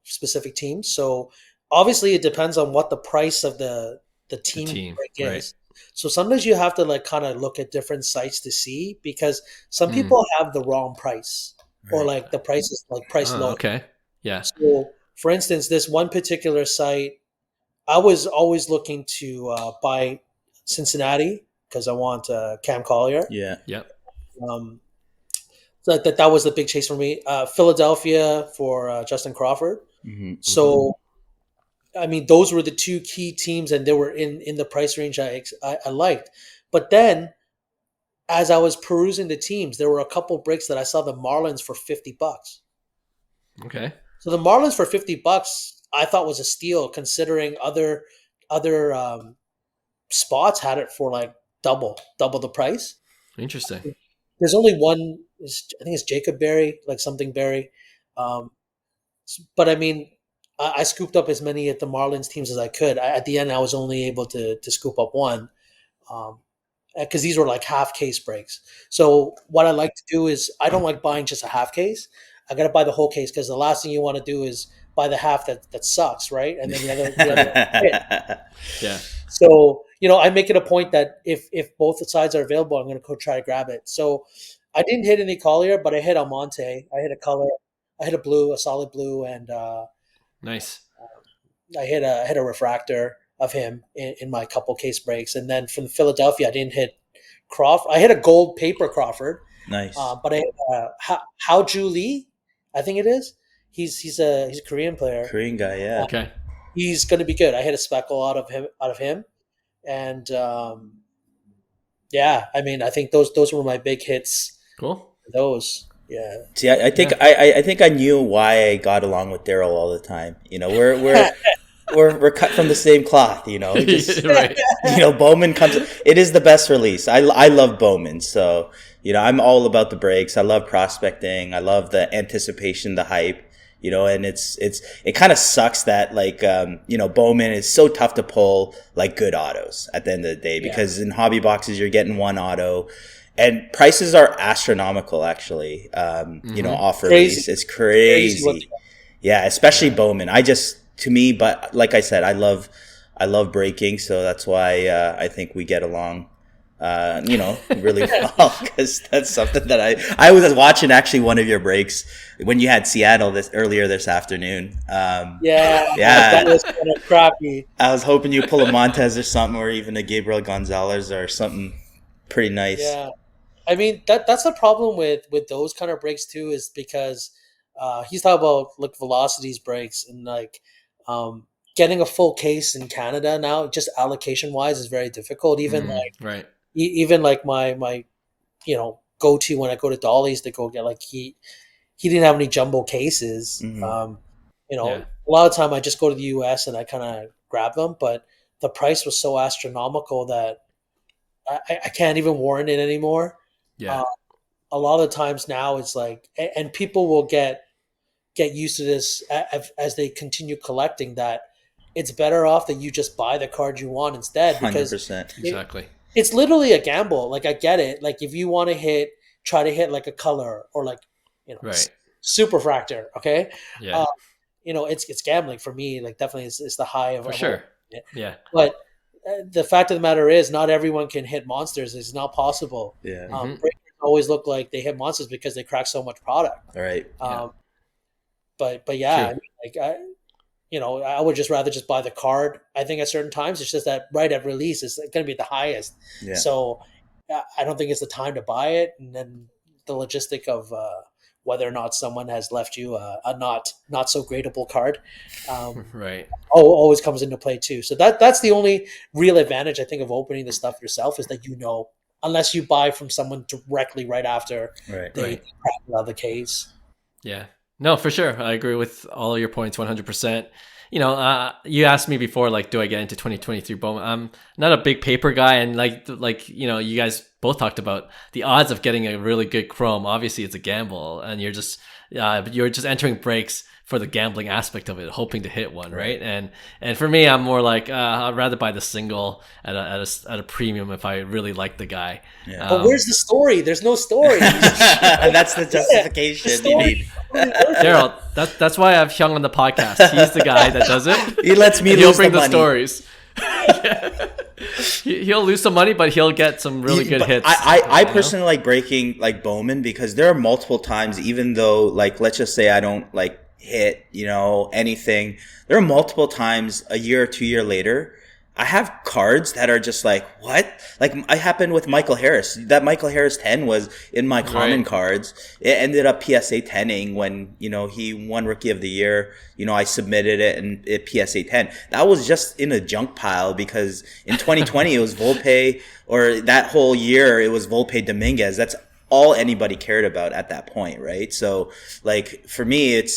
specific teams. So obviously, it depends on what the price of the team break is. Right. So sometimes you have to like kind of look at different sites to see, because some people have the wrong price, or like the price is like price low. Okay. Yeah. So for instance, this one particular site, I was always looking to buy Cincinnati because I want Cam Collier. Yeah. Yep. So that was the big chase for me. Philadelphia for Justin Crawford. Mm-hmm. So, I mean, those were the two key teams, and they were in the price range I liked. But then, as I was perusing the teams, there were a couple breaks that I saw the Marlins for $50. Okay. So the Marlins for $50, I thought was a steal, considering other spots had it for like double the price. Interesting. There's only one. I think it's Jacob Berry, like something Berry. But I mean, I scooped up as many at the Marlins teams as I could. At the end, I was only able to scoop up one, because these were like half case breaks. So what I like to do is, I don't like buying just a half case. I got to buy the whole case, because the last thing you want to do is buy the half that sucks, right? And then the other yeah. So, I make it a point that if both sides are available, I'm going to go try to grab it. So I didn't hit any Collier, but I hit Almonte. I hit a color. I hit a blue, a solid blue, and nice. I hit a refractor of him in my couple case breaks. And then from Philadelphia, I didn't hit Crawford. I hit a gold paper Crawford. Nice. But I hit Hao-Ju Lee, I think it is. He's a Korean player. Korean guy, yeah. Okay. He's going to be good. I hit a speckle out of him, and yeah, I mean, I think those were my big hits. Cool. Those, yeah. See, I think I think I knew why I got along with Darrell all the time. We're cut from the same cloth. Just, right. Bowman comes. It is the best release. I love Bowman, so I'm all about the breaks. I love prospecting. I love the anticipation, the hype. And it kind of sucks that Bowman is so tough to pull like good autos at the end of the day, because in hobby boxes you're getting one auto, and prices are astronomical actually. Off release, it's crazy. Yeah, especially Bowman. But like I said, I love breaking, so that's why I think we get along. Really well, because that's something that I was watching actually one of your breaks when you had Seattle earlier this afternoon. That was kind of crappy. I was hoping you pull a Montez or something, or even a Gabriel Gonzalez or something pretty nice. Yeah, I mean that's the problem with those kind of breaks too, is because he's talking about like velocities breaks, and like getting a full case in Canada now, just allocation wise, is very difficult. Even right. Even like my go-to when I go to Dolly's to go get, like, he didn't have any jumbo cases. A lot of time I just go to the US and I kind of grab them, but the price was so astronomical that I can't even warrant it anymore. Yeah. A lot of the times now it's like, and people will get used to this as they continue collecting, that it's better off that you just buy the card you want instead, because 100%. Exactly. It's literally a gamble. Like, I get it. Like, if you want to try to hit like a color, or like, right. super fractor. Okay. Yeah. It's gambling for me. Like, definitely it's the high of, for sure. Yeah. But the fact of the matter is, not everyone can hit monsters. It's not possible. Yeah. Breakers always look like they hit monsters because they crack so much product. Right. But yeah, I would just rather just buy the card. I think at certain times it's just that right at release is going to be the highest. Yeah. So I don't think it's the time to buy it. And then the logistic of whether or not someone has left you a not so gradable card, right, always comes into play too. So that's the only real advantage, I think, of opening the stuff yourself, is that unless you buy from someone directly right after they crack out of the case. Yeah. No, for sure. I agree with all your points 100%. You asked me before, like, do I get into 2023 Bowman? I'm not a big paper guy, and you guys both talked about the odds of getting a really good Chrome. Obviously, it's a gamble, and you're just entering breaks for the gambling aspect of it, hoping to hit one, right? And for me, I'm more like I'd rather buy the single at a premium if I really like the guy. Yeah. But where's the story? There's no story. That's the justification you need. Darrell, that's why I have Hyung on the podcast. He's the guy that does it. He lets me he'll lose bring the money. Stories. He'll lose some money, but he'll get some really good hits. I personally like breaking like Bowman because there are multiple times, even though like let's just say I don't like hit anything, there are multiple times a year or 2 year later I have cards that are just like, what? Like, it happened with Michael Harris. That Michael Harris 10 was in my common cards. It ended up PSA 10ing when, he won Rookie of the Year. I submitted it and it PSA 10. That was just in a junk pile because in 2020 it was Volpe, or that whole year it was Volpe Dominguez. That's all anybody cared about at that point, right? So like for me it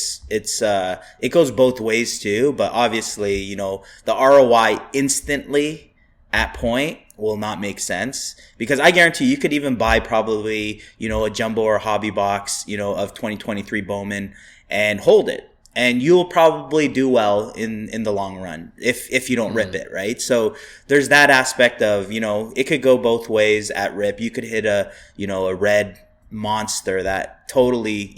goes both ways too, but obviously, the ROI instantly at point will not make sense because I guarantee you could even buy probably, a jumbo or hobby box, of 2023 Bowman and hold it. And you'll probably do well in the long run if you don't rip it, right? So there's that aspect of, it could go both ways at rip. You could hit a red monster that totally,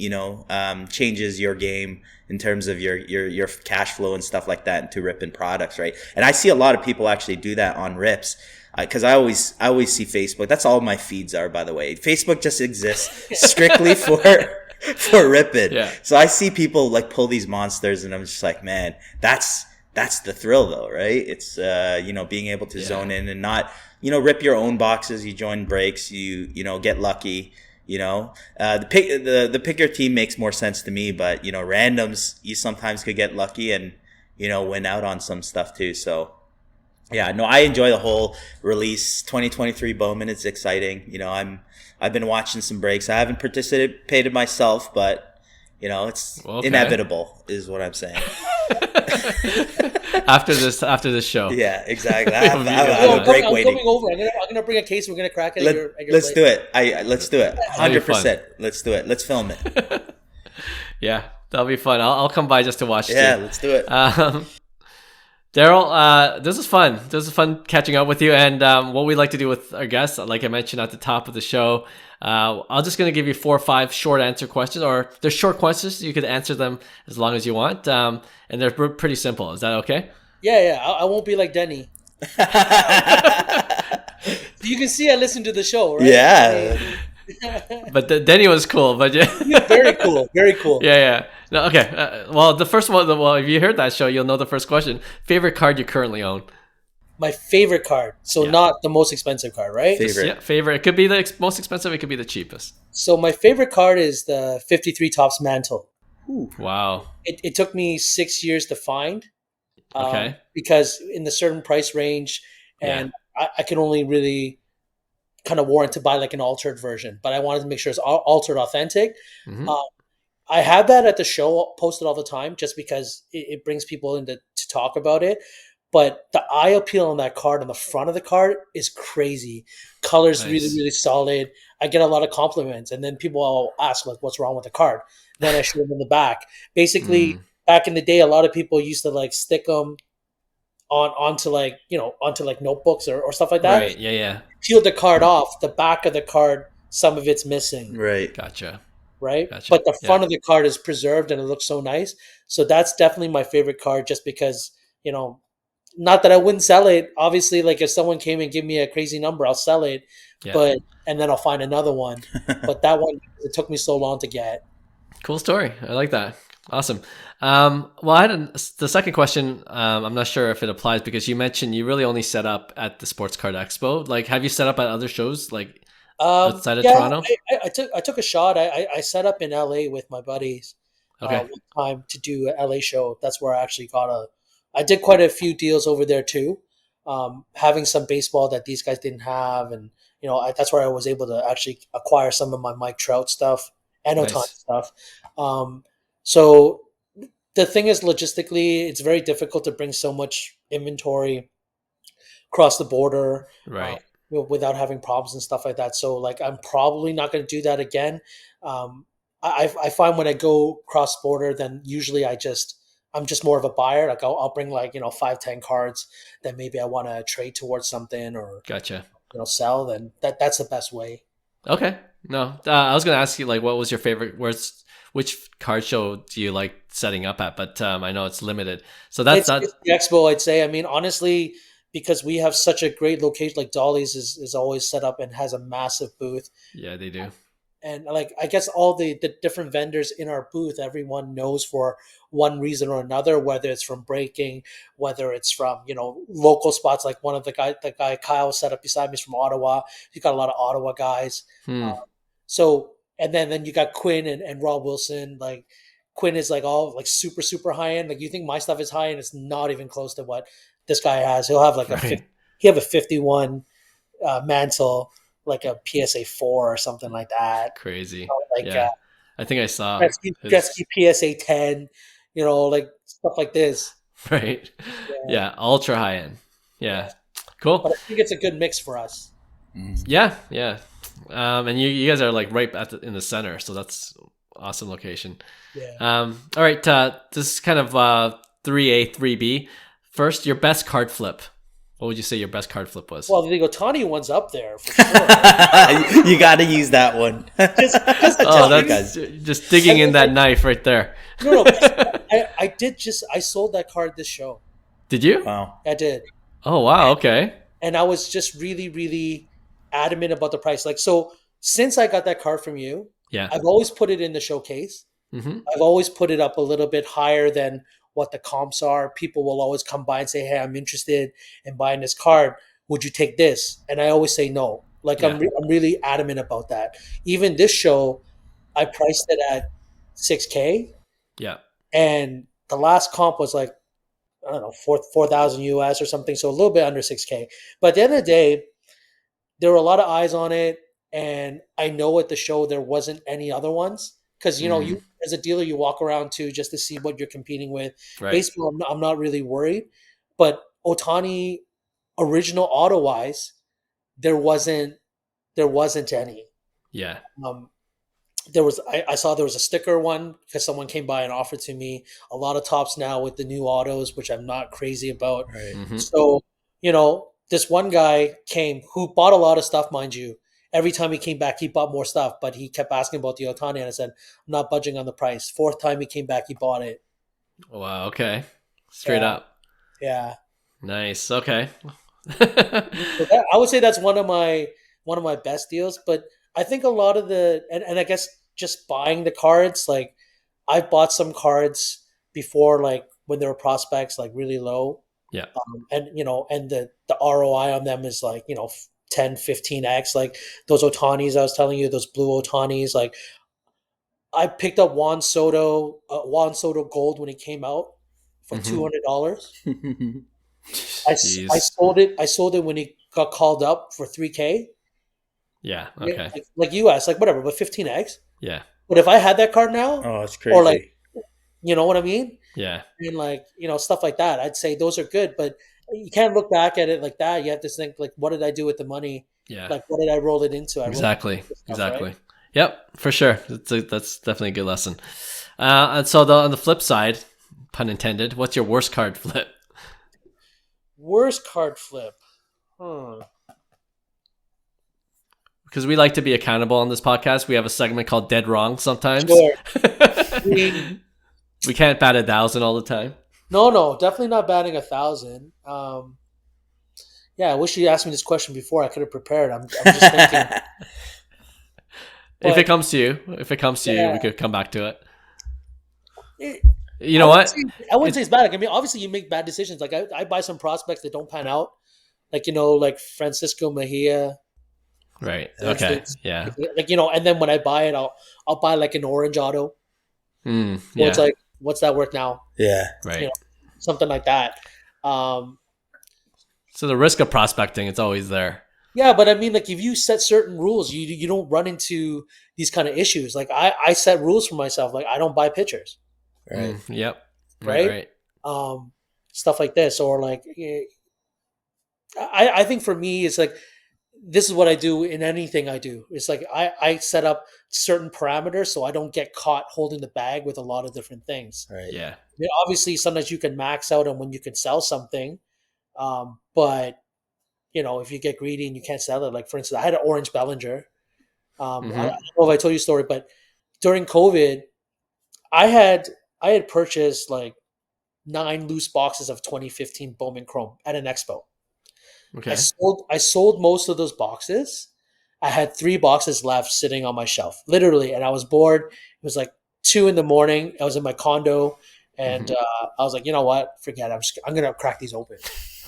changes your game in terms of your cash flow and stuff like that into ripping products, right? And I see a lot of people actually do that on rips. Because I always see Facebook. That's all my feeds are, by the way. Facebook just exists strictly for ripping. Yeah. So I see people like pull these monsters and I'm just like, man, that's the thrill though, right? It's, being able to zone in and not, rip your own boxes. You join breaks, you get lucky, the pick your team makes more sense to me, but, randoms, you sometimes could get lucky and, win out on some stuff too. So yeah, no, I enjoy the whole release 2023 Bowman. It's exciting. I've been watching some breaks. I haven't participated myself, but it's inevitable is what I'm saying. after this show. Yeah, exactly. I have a break waiting. I'm coming over. I'm gonna bring a case. We're gonna crack it. Let's do it. Let's do it. 100%. Let's do it. Let's film it. Yeah, that'll be fun. I'll come by just to watch. Yeah, let's do it. Darrell, this is fun. This is fun catching up with you. And what we like to do with our guests, like I mentioned at the top of the show, I'm just going to give you 4 or 5 short answer questions, or they're short questions. You could answer them as long as you want. And they're pretty simple. Is that okay? Yeah. I won't be like Denny. You can see I listen to the show, right? Yeah. But Denny was cool. But yeah. Very cool. Very cool. Yeah. No, okay. Well, the first one, if you heard that show, you'll know the first question. Favorite card you currently own? My favorite card. So not the most expensive card, right? Favorite. It could be the most expensive. It could be the cheapest. So my favorite card is the 53 Topps Mantle. Ooh. Wow. It took me 6 years to find. Okay. Because in the certain price range, and I could only really kind of warrant to buy like an altered version, but I wanted to make sure it's altered authentic. Mm-hmm. I have that at the show posted all the time just because it brings people in to talk about it. But the eye appeal on that card, on the front of the card, is crazy. Color's really, really solid. I get a lot of compliments. And then people will ask, like, what's wrong with the card? Then I show them in the back. Basically, back in the day, a lot of people used to, like, stick them onto notebooks or stuff like that. Right, yeah. Peeled the card off. The back of the card, some of it's missing. Right. Gotcha. Right? Gotcha. But the front of the card is preserved and it looks so nice. So that's definitely my favorite card just because, not that I wouldn't sell it. Obviously, like if someone came and give me a crazy number, I'll sell it. Yeah. And then I'll find another one. But that one, it took me so long to get. Cool story. I like that. Awesome. Well, I had the second question. I'm not sure if it applies because you mentioned you really only set up at the Sports Card Expo. Like, have you set up at other shows like outside of Toronto? I took a shot. I set up in LA with my buddies one time to do an LA show. That's where I actually I did quite a few deals over there too, having some baseball that these guys didn't have. And, that's where I was able to actually acquire some of my Mike Trout stuff and Ohtani stuff. So the thing is, logistically, it's very difficult to bring so much inventory across the border, Right. without having problems and stuff like that. So like, I'm probably not going to do that again. Um, I find when I go cross border, then usually I'm just more of a buyer. Like I'll bring like 5-10 cards that maybe I want to trade towards something or Gotcha. sell. Then that's the best way. Okay. No, I was gonna ask you like, what was your favorite? Which card show do you like setting up at? But I know it's limited, so that's It's the expo, I'd say. I mean, honestly, because we have such a great location, like Dolly's is always set up and has a massive booth. Yeah, they do. And like, I guess all the different vendors in our booth, everyone knows for one reason or another, whether it's from breaking, whether it's from local spots. Like one of the guy Kyle set up beside me is from Ottawa. You got a lot of Ottawa guys. Hmm. So and then you got Quinn and Rob Wilson. Like Quinn is like all like super super high end. Like you think my stuff is high end, it's not even close to what this guy has. He'll have like Right. he have a 51 mantle, like a PSA 4 or something like that. Crazy. Like Yeah, I think I saw Gretzky PSA 10, like stuff like this. right. Yeah. Yeah, ultra high end. Yeah, cool. But I think it's a good mix for us. Yeah, yeah. And you guys are like right in the center, so that's awesome location. Yeah. All right. This is kind of 3A, 3B. First, your best card flip. What would you say your best card flip was? Well, the Ohtani one's up there for sure. You got to use that one. just Oh, that's just digging in that knife right there. No. I sold that card this show. Did you? Wow. I did. Oh, wow. Okay. And I was just really, really adamant about the price. Like, so since I got that card from you, Yeah. I've always put it in the showcase. Mm-hmm. I've always put it up a little bit higher than what the comps are. People will always come by and say, "Hey, I'm interested in buying this card. Would you take this?" And I always say no. Like Yeah. I'm really adamant about that. Even this show, I priced it at $6K, Yeah. and the last comp was like, I don't know, 4,000 US or something, so a little bit under $6K. But at the end of the day, there were a lot of eyes on it, and I know at the show there wasn't any other ones because you as a dealer you walk around too just to see what you're competing with. Right. Baseball, I'm not really worried, but Ohtani original auto wise, there wasn't any. Yeah. I saw there was a sticker one because someone came by and offered to me a lot of tops now with the new autos, which I'm not crazy about. Right. Mm-hmm. So, this one guy came who bought a lot of stuff, mind you. Every time he came back, he bought more stuff, but he kept asking about the Ohtani, and I said, I'm not budging on the price. Fourth time he came back, he bought it. Wow. Okay. Straight Yeah. up. Yeah. Nice. Okay. So I would say that's one of my best deals, but I think a lot of and I guess just buying the cards, like I've bought some cards before, like when there were prospects like really low. Yeah. And the ROI on them is like 10, 15x. Like those Otanis I was telling you, those blue Otanis. Like I picked up Juan Soto Gold when he came out for $200. I sold it. I sold it when he got called up for $3K. Yeah. Okay. Like US, like whatever, but 15x. Yeah. But if I had that card now, Oh, it's crazy. or like, you know what I mean? Yeah. And like, stuff like that, I'd say those are good, but you can't look back at it like that. You have to think like, what did I do with the money? Yeah. Like, what did I roll it into? Exactly. Stuff, Exactly. right? Yep. For sure. That's definitely a good lesson. And so on the flip side, pun intended, what's your worst card flip? Worst card flip. Because we like to be accountable on this podcast. We have a segment called Dead Wrong sometimes. Sure. We can't bat 1,000 all the time. No, definitely not batting 1,000. Yeah, I wish you asked me this question before. I could have prepared. I'm just thinking. If it comes to you, we could come back to it. You know I what? I wouldn't say it's bad. Like, I mean, obviously you make bad decisions. Like I buy some prospects that don't pan out. Like, like Francisco Mejia. Right. for Okay. instance. Yeah. Like, and then when I buy it, I'll buy like an orange auto. Yeah. It's like, what's that worth now? Yeah. Right. Something like that. So the risk of prospecting, it's always there. Yeah, but I mean, like if you set certain rules, you don't run into these kind of issues. Like I set rules for myself. Like I don't buy pitchers. Right. Yep. Right. Stuff like this, or like, I think for me, it's like, this is what I do in anything I do. It's like I set up certain parameters so I don't get caught holding the bag with a lot of different things. Right. Yeah. I mean, obviously, sometimes you can max out on when you can sell something, but if you get greedy and you can't sell it, like for instance, I had an orange Bellinger. I don't know if I told you a story, but during COVID, I had purchased like 9 loose boxes of 2015 Bowman Chrome at an expo. Okay. I sold most of those boxes. I had 3 boxes left sitting on my shelf, literally, and I was bored. It was like 2 a.m. I was in my condo, and I was like, you know what? Forget it. I'm gonna crack these open.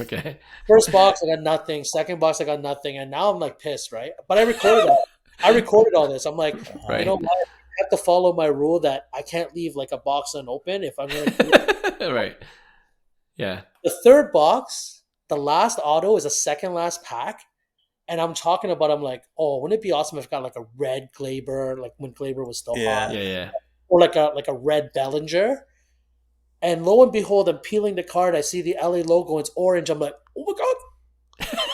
Okay. First box, I got nothing. Second box, I got nothing, and now I'm like pissed, right? But I recorded that. I recorded all this. I'm like, Right. you know what? I have to follow my rule that I can't leave like a box unopened if I'm gonna. Right. Yeah. The third box, the last auto is a second last pack. And I'm talking about, I'm like, oh, wouldn't it be awesome if I got like a red Glaber, like when Glaber was still hot, Yeah. or like a red Bellinger. And lo and behold, I'm peeling the card. I see the LA logo. And it's orange. I'm like, oh my god,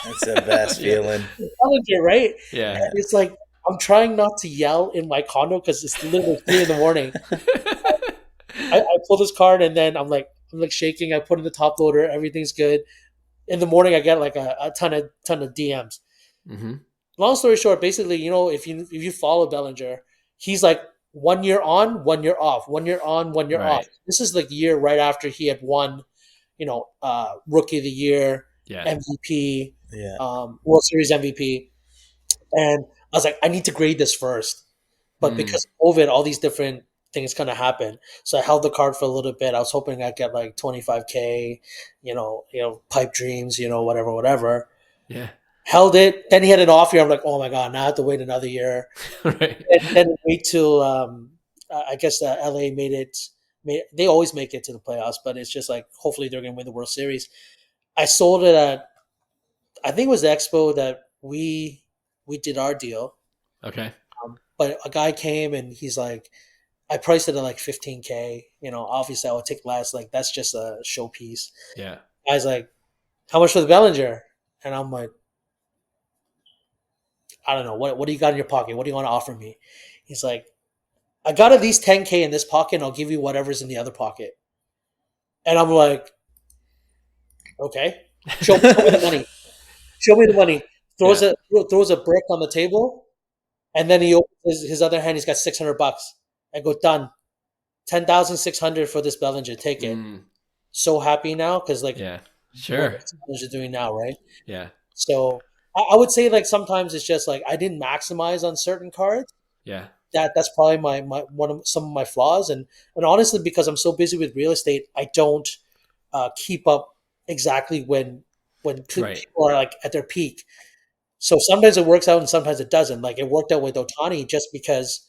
That's the best feeling. Bellinger, right? Yeah. And it's like I'm trying not to yell in my condo because it's literally 3 a.m. I pull this card and then I'm like shaking. I put in the top loader. Everything's good. In the morning, I get like a ton of DMs. Long story short, basically, if you follow Bellinger, he's like 1 year on, 1 year off, 1 year on, 1 year off. This is like the year right after he had won, Rookie of the Year, MVP, World Series MVP, and I was like, I need to grade this first, but because of COVID, all these different things kind of happen. So I held the card for a little bit. I was hoping I'd get like 25K, pipe dreams, whatever. Yeah. Held it. Then he had an off year. I'm like, oh my god, now I have to wait another year. Right. And then wait till I guess LA made it. They always make it to the playoffs, but it's just like hopefully they're going to win the World Series. I sold it at, I think it was the Expo that we did our deal. Okay. But a guy came and he's like, I priced it at like 15K. Obviously I would take less. Like that's just a showpiece. Yeah. I was like, how much for the Bellinger? And I'm like, I don't know. What do you got in your pocket? What do you want to offer me? He's like, I got at least 10K in this pocket and I'll give you whatever's in the other pocket. And I'm like, okay, show me the money. Show me the money. Throws a brick on the table, and then he opens his other hand. He's got $600. I go, done. 10,600 for this Bellinger. Take it. So happy now because sure. What you're doing now, right? Yeah. So I would say like sometimes it's just like I didn't maximize on certain cards. Yeah. That's probably my some of my flaws, and honestly, because I'm so busy with real estate, I don't keep up exactly when people are like at their peak. So sometimes it works out and sometimes it doesn't. Like it worked out with Ohtani just because,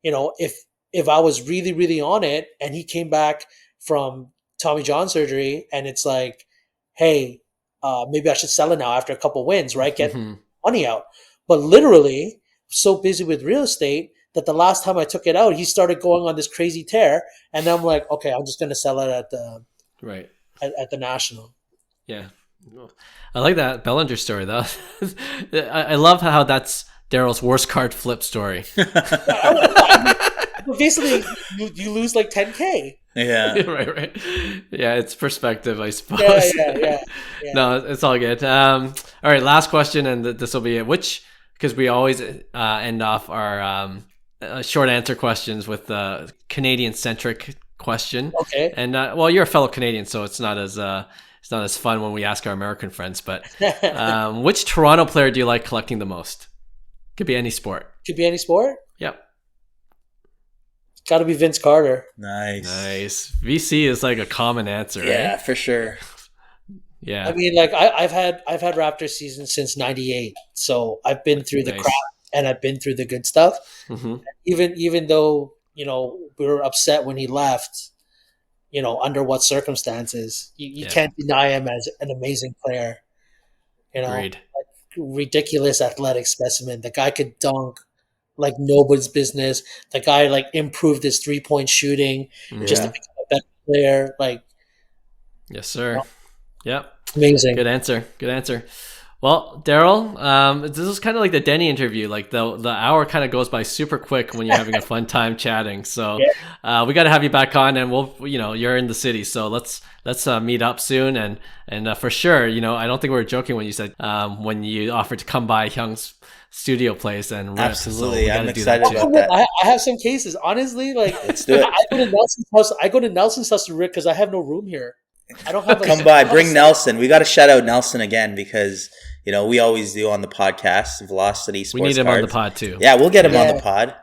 if I was really, really on it and he came back from Tommy John surgery and it's like, hey, maybe I should sell it now after a couple wins, right? Get money out. But literally, so busy with real estate that the last time I took it out, he started going on this crazy tear, and I'm like, okay, I'm just going to sell it at the at the National. Yeah, I like that Bellinger story though. I love how that's Darrell's worst card flip story. Basically, you lose like 10K. Yeah. right. Yeah, it's perspective, I suppose. Yeah. No, it's all good. All right, last question, and this will be it. Because we always end off our short answer questions with the Canadian-centric question. Okay. And you're a fellow Canadian, so it's not as fun when we ask our American friends. But which Toronto player do you like collecting the most? Could be any sport. Could be any sport. Yep. Got to be Vince Carter. Nice. VC is like a common answer. Yeah, right? for sure. Yeah. I mean, like I've had Raptors season since '98, so I've been through the crap and I've been through the good stuff. Even though we were upset when he left, under what circumstances, you can't deny him as an amazing player. Agreed. Ridiculous athletic specimen. The guy could dunk like nobody's business. The guy like improved his 3-point shooting just to become a player. Like, Yes, sir. Yep. amazing. Good answer. Good answer. Well, Darrell, this is kind of like the Denny interview. Like the hour kind of goes by super quick when you're having a fun time chatting. So we got to have you back on, and you're in the city, so let's meet up soon, and for sure, I don't think we were joking when you said when you offered to come by Hyung's studio place and rip. Absolutely, so I'm excited about that. I have some cases, honestly. Like, Let's do it. I go to Nelson's house to rip because I have no room here. I don't have. Come by, bring Nelson. We got to shout out Nelson again because we always do on the podcast. Velocity Sports. We need him Cards. on the pod too. Yeah, we'll get him on the pod.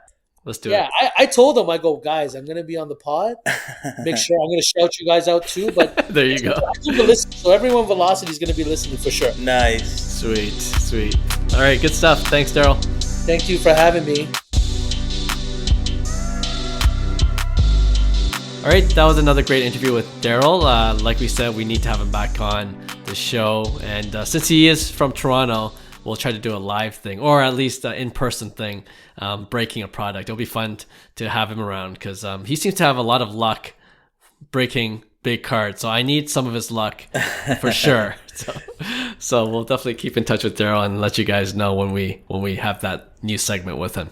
Let's do it. Yeah, I told him, I go, guys, I'm gonna be on the pod. Make sure I'm gonna shout you guys out too. But there you go. So everyone, Velocity is gonna be listening for sure. Nice. Sweet. All right, good stuff. Thanks, Darrell. Thank you for having me. All right, that was another great interview with Darrell. Like we said, we need to have him back on the show. And since he is from Toronto, we'll try to do a live thing, or at least an in-person thing, breaking a product. It'll be fun to have him around because he seems to have a lot of luck breaking big cards. So I need some of his luck for sure. So we'll definitely keep in touch with Darrell and let you guys know when we have that new segment with him.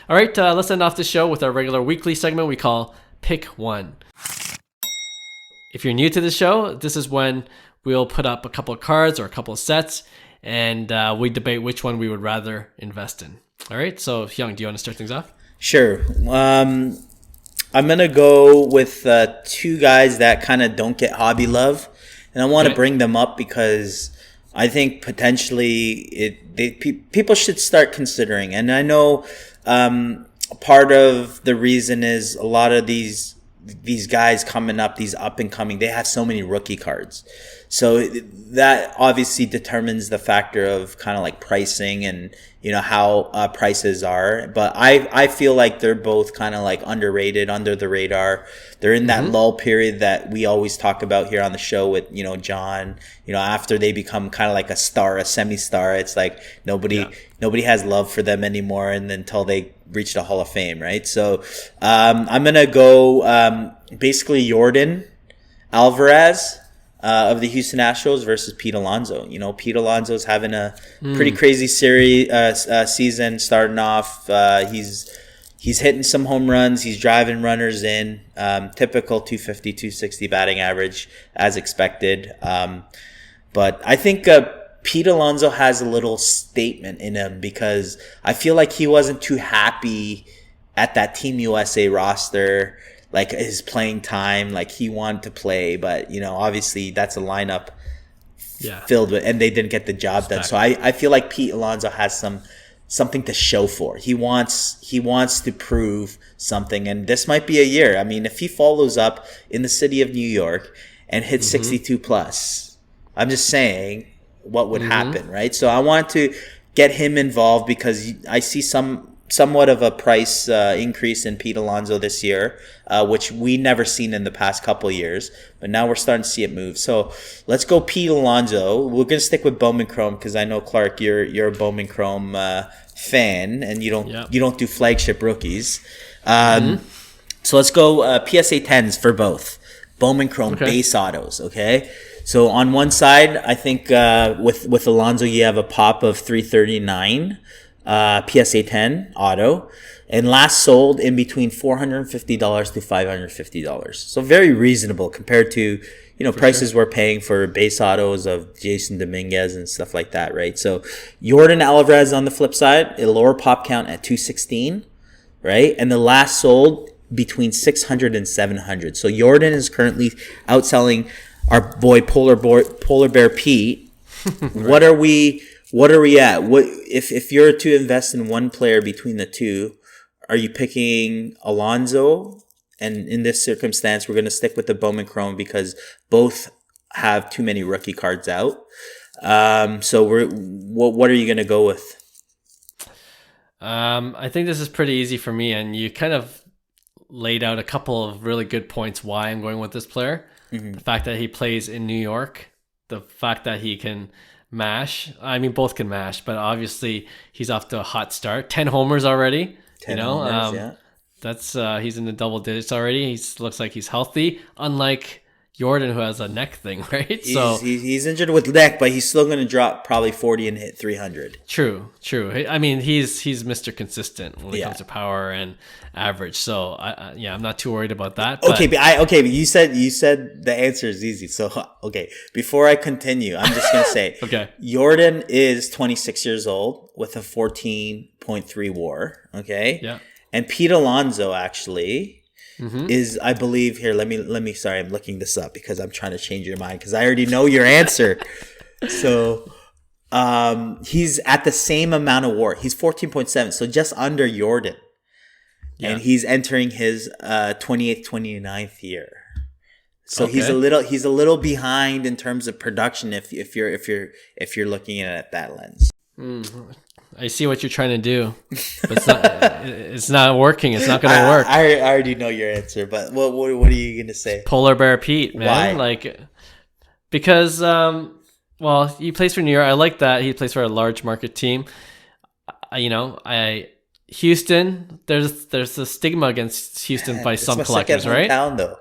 All right, let's end off the show with our regular weekly segment we call Pick One. If you're new to the show, this is when we'll put up a couple of cards or a couple of sets, and we debate which one we would rather invest in. All right, so Hyung, do you want to start things off? Sure. I'm going to go with two guys that kind of don't get hobby love, and I want to bring them up because I think potentially people should start considering. And I know part of the reason is a lot of these guys coming up, these up and coming, they have so many rookie cards. So that obviously determines the factor of kind of like pricing and, how prices are. But I feel like they're both kind of like underrated, under the radar. They're in that lull period that we always talk about here on the show with, John, after they become kind of like a star, a semi-star, it's like nobody has love for them anymore until they reach the Hall of Fame, right? So I'm going to go basically Yordan Alvarez of the Houston Astros versus Pete Alonso. Pete Alonso's having a pretty crazy season starting off. He's hitting some home runs. He's driving runners in. Typical 250, 260 batting average as expected. But I think Pete Alonso has a little statement in him because I feel like he wasn't too happy at that Team USA roster, like his playing time, like he wanted to play, but obviously that's a lineup filled with, and they didn't get the job done. So I feel like Pete Alonso has something to show for. He wants to prove something, and this might be a year. I mean, if he follows up in the city of New York and hits 62 plus, I'm just saying what would happen, right? So I want to get him involved because I see somewhat of a price increase in Pete Alonso this year, which we never seen in the past couple of years, but now we're starting to see it move. So let's go Pete Alonso. We're gonna stick with Bowman Chrome because I know, Clark, you're a Bowman Chrome fan, and you don't do flagship rookies. So let's go PSA 10s for both Bowman Chrome base autos. Okay. So on one side, I think with Alonso, you have a pop of 339 PSA 10 auto, and last sold in between $450 to $550. So very reasonable compared to prices we're paying for base autos of Jason Dominguez and stuff like that, right? So Yordan Alvarez on the flip side, a lower pop count at 216, right? And the last sold between 600 and 700. So Yordan is currently outselling our boy Polar Bear Pete. What are we at? What if you're to invest in one player between the two, are you picking Alonso? And in this circumstance, we're going to stick with the Bowman Chrome because both have too many rookie cards out. So what are you going to go with? I think this is pretty easy for me, and you kind of laid out a couple of really good points why I'm going with this player. The fact that he plays in New York, the fact that he can mash. I mean, both can mash, but obviously he's off to a hot start. 10 homers already. 10 homers, yeah. That's he's in the double digits already. He looks like he's healthy, unlike Yordan, who has a neck thing, right? He's injured with neck, but he's still going to drop probably 40 and hit 300. True. I mean, he's Mr. Consistent when it comes to power and average. So I'm not too worried about that. But... But you said the answer is easy. So before I continue, I'm just going to say, Yordan is 26 years old with a 14.3 WAR. Okay. Yeah. And Pete Alonso actually. Is, I believe, here, let me sorry, I'm looking this up because I'm trying to change your mind because I already know your answer. So he's at the same amount of WAR. He's 14.7, so just under Yordan. Yeah. And he's entering his 28th, 29th year. So he's a little behind in terms of production if you're looking at it that lens. I see what you're trying to do, but it's not working. It's not going to work. I already know your answer, but what are you going to say? Polar Bear Pete, man. Why? Because he plays for New York. I like that he plays for a large market team. Houston. There's a stigma against Houston by some collectors, right? Town, though.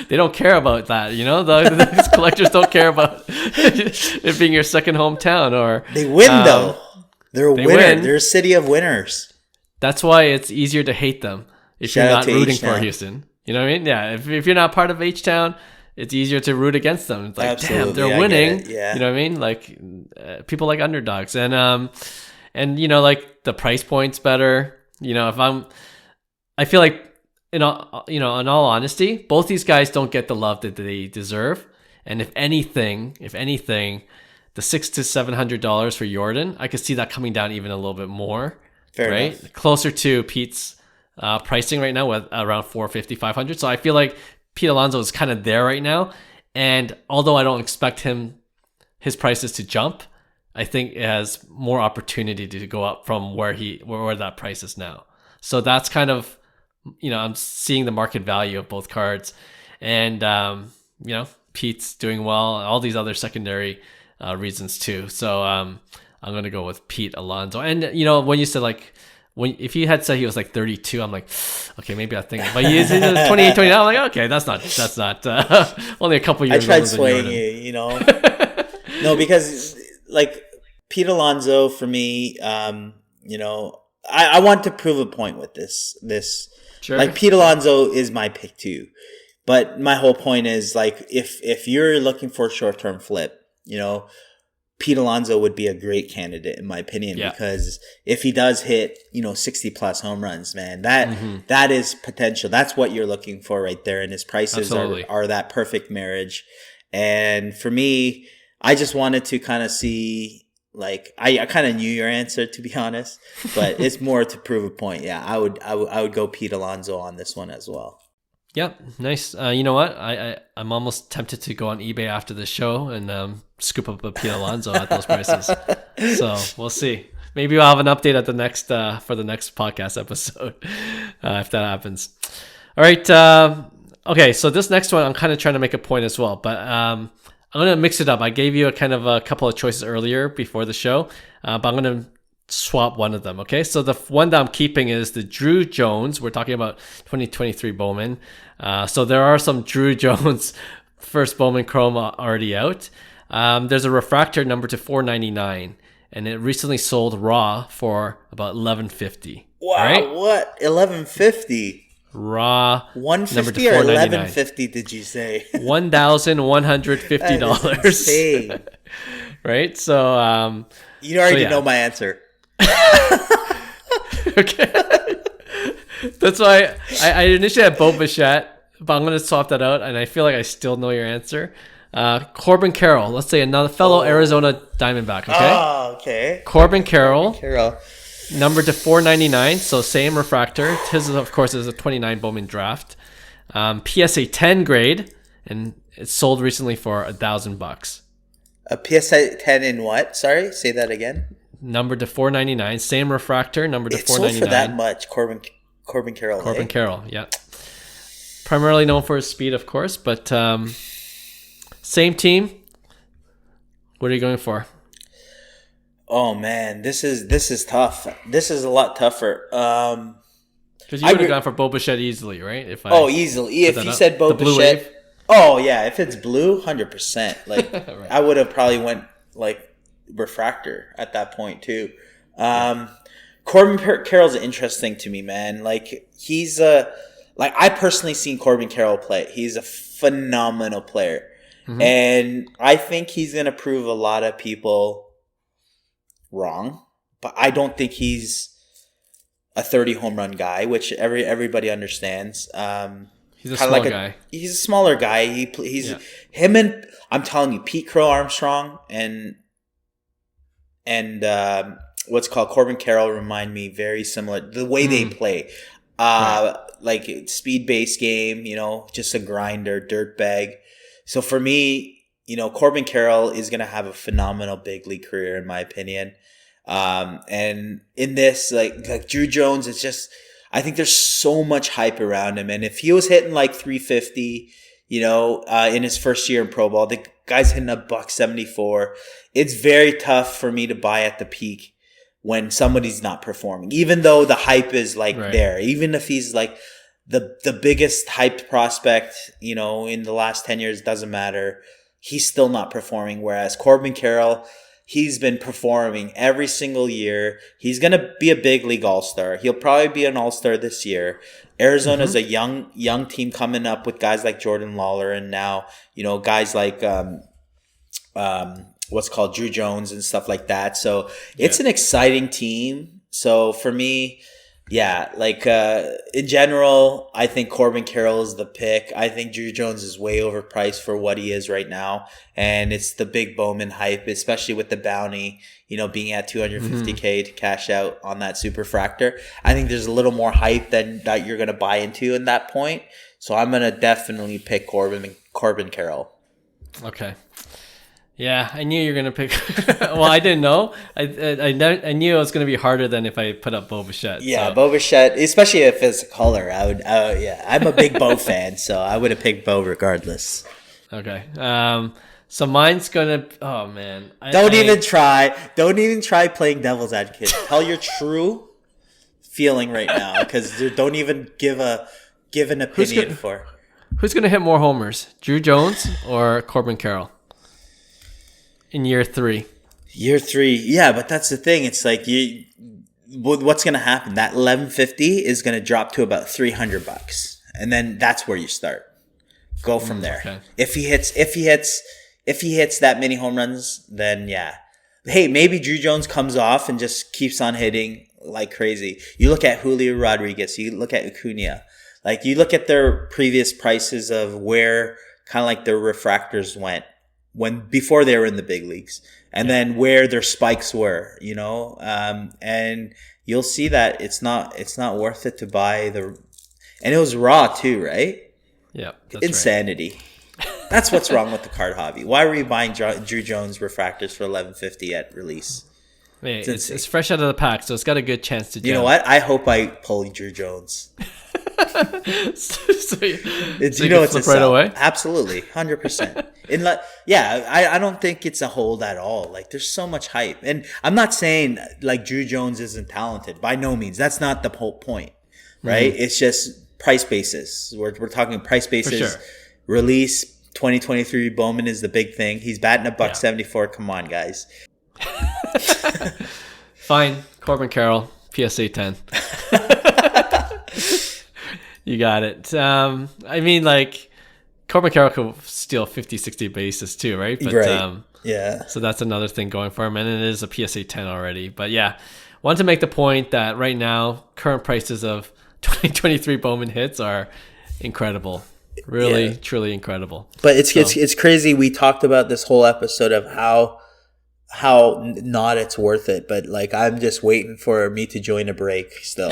They don't care about that, these collectors don't care about it being your second hometown. Or they win though. They're a winner. Win. They're a city of winners. That's why it's easier to hate them if you're not rooting for Houston. You know what I mean? Yeah. If you're not part of H-Town, it's easier to root against them. It's like, absolutely. Damn, they're winning. Yeah. You know what I mean? Like people like underdogs, and like the price point's better. I feel like. In all honesty, both these guys don't get the love that they deserve. And if anything, the $600 to $700 for Yordan, I could see that coming down even a little bit more. Fair enough. Closer to Pete's pricing right now, with around $450, $500. So I feel like Pete Alonso is kind of there right now. And although I don't expect his prices to jump, I think it has more opportunity to go up from where that price is now. So that's kind of. I'm seeing the market value of both cards, and Pete's doing well. All these other secondary reasons too. So I'm gonna go with Pete Alonso. And when you said if you had said he was like 32, I'm like, okay, maybe I think. But he's 28, 29. I'm like, okay, that's not only a couple years. I tried swaying you, No, because Pete Alonso for me, I want to prove a point with this. Sure. Pete Alonso is my pick too, but my whole point is if you're looking for a short-term flip, Pete Alonso would be a great candidate in my opinion, because if he does hit 60 plus home runs, man, that is potential. That's what you're looking for right there, and his prices are that perfect marriage. And for me, I just wanted to kind of see. I kind of knew your answer, to be honest, but it's more to prove a point. Yeah, I would go Pete Alonso on this one as well. Yep, nice. You know what? I'm almost tempted to go on eBay after the show and scoop up a Pete Alonso at those prices. So we'll see. Maybe we'll have an update at the next for the next podcast episode if that happens. All right. Okay, so this next one, I'm kind of trying to make a point as well, but I'm going to mix it up. I gave you a couple of choices earlier before the show, but I'm going to swap one of them, okay? So the one that I'm keeping is the Druw Jones. We're talking about 2023 Bowman. So there are some Druw Jones first Bowman Chrome already out. There's a refractor number to $499, and it recently sold raw for about $11.50. Wow, right? What? $11.50? Raw. $150 or $11.50 did you say? $1,150. Right? So you already know my answer. Okay. That's why I initially had Bo Bichette, but I'm going to swap that out, and I feel like I still know your answer. Corbin Carroll, let's say another fellow Arizona Diamondback, okay? Oh, okay. Corbin Carroll. Numbered to $499, so same refractor. His, of course, is a 29 Bowman draft. PSA 10 grade, and it sold recently for $1,000. A PSA 10 in what? Sorry, say that again. Numbered to $499, same refractor. Numbered to $499. It sold for that much. Corbin Carroll. Corbin Carroll, yeah. Primarily known for his speed, of course, but same team. What are you going for? Oh man, this is tough. This is a lot tougher. Because Because you would have gone for Bo Bichette easily, right? Easily. If you said Bo the blue Bichette, wave? oh yeah, if it's blue, 100%. Like Right. I would have probably went like refractor at that point too. Corbin Carroll's interesting to me, man. Like he's like I personally seen Corbin Carroll play. He's a phenomenal player, and I think he's gonna prove a lot of people wrong. But I don't think he's a 30 home run guy, which everybody understands. He's a small guy. He's a smaller guy. Him and I'm telling you, Pete Crow Armstrong and what's called Corbin Carroll remind me very similar. The way they play, like speed based game, just a grinder, dirt bag. So for me, Corbin Carroll is gonna have a phenomenal big league career in my opinion. And in this, like Druw Jones, it's just, I think there's so much hype around him. And if he was hitting like 350, in his first year in pro ball, the guy's hitting a $174. It's very tough for me to buy at the peak when somebody's not performing, even though the hype is like there, even if he's like the biggest hyped prospect, in the last 10 years, doesn't matter. He's still not performing. Whereas Corbin Carroll, he's been performing every single year. He's going to be a big league all-star. He'll probably be an all-star this year. Arizona's a young team coming up with guys like Jordan Lawler and now, guys like what's called Druw Jones and stuff like that. So it's an exciting team. So for me, in general, I think Corbin Carroll is the pick. I think Druw Jones is way overpriced for what he is right now. And it's the big Bowman hype, especially with the bounty, being at $250K to cash out on that superfractor. I think there's a little more hype than that you're going to buy into in that point. So I'm going to definitely pick Corbin Carroll. Okay. Yeah, I knew you were gonna pick. Well, I didn't know. I knew it was gonna be harder than if I put up Bo Bichette. Yeah, so. Bo Bichette, especially if it's a color. I'm a big Bo fan, so I would have picked Bo regardless. Okay. So mine's gonna. Oh man. Don't even try playing devil's advocate. Tell your true feeling right now, because don't even give an opinion for. Who's gonna hit more homers, Druw Jones or Corbin Carroll? In year 3. Yeah, but that's the thing. It's like what's going to happen? That 1150 is going to drop to about $300, and then that's where you start. Go from there. Okay. If he hits that many home runs, then yeah. Hey, maybe Druw Jones comes off and just keeps on hitting like crazy. You look at Julio Rodriguez. You look at Acuna. Like you look at their previous prices of where kind of like their refractors went. Before they were in the big leagues, and then where their spikes were, and you'll see that it's not worth it to buy and it was raw too, right? Yeah, that's insanity. Right. That's what's wrong with the card hobby. Why were you buying Druw Jones refractors for $11.50 at release? Hey, it's fresh out of the pack, so it's got a good chance to. You know what? I hope I pull Druw Jones. so it's a right away. Absolutely, 100%. I don't think it's a hold at all. Like there's so much hype, and I'm not saying like Druw Jones isn't talented. By no means. That's not the whole point, right? It's just price basis. We're talking price basis. For sure. Release 2023 Bowman is the big thing. He's batting $174. Come on, guys. Fine, Corbin Carroll, PSA 10. You got it. I mean, like, Corbin Carroll could steal 50, 60 bases too, right? But, right. Yeah. So that's another thing going for him, and it is a PSA 10 already. But yeah, wanted to make the point that right now, current prices of 2023 Bowman hits are incredible. Really, truly incredible. But it's crazy. We talked about this whole episode of how not it's worth it, but like I'm just waiting for me to join a break still.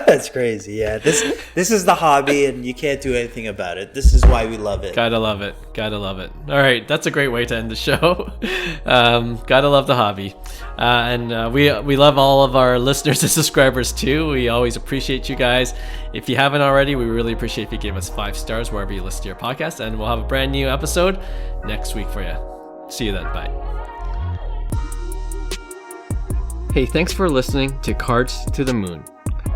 That's crazy. Yeah, this is the hobby, and you can't do anything about it. This is why we love it. Gotta love it. All right, that's a great way to end the show. Gotta love the hobby, and we love all of our listeners and subscribers too. We always appreciate you guys. If you haven't already, we really appreciate if you give us 5 stars wherever you listen to your podcast, and we'll have a brand new episode next week for you. See you then. Bye. Hey, thanks for listening to Cards to the Moon.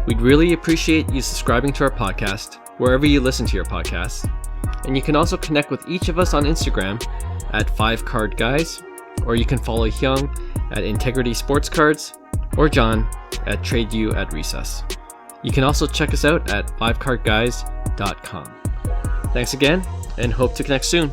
We'd really appreciate you subscribing to our podcast, wherever you listen to your podcasts. And you can also connect with each of us on Instagram at 5cardguys, or you can follow Hyung at Integrity Sports Cards, or John at TradeU@Recess. You can also check us out at 5cardguys.com. Thanks again, and hope to connect soon.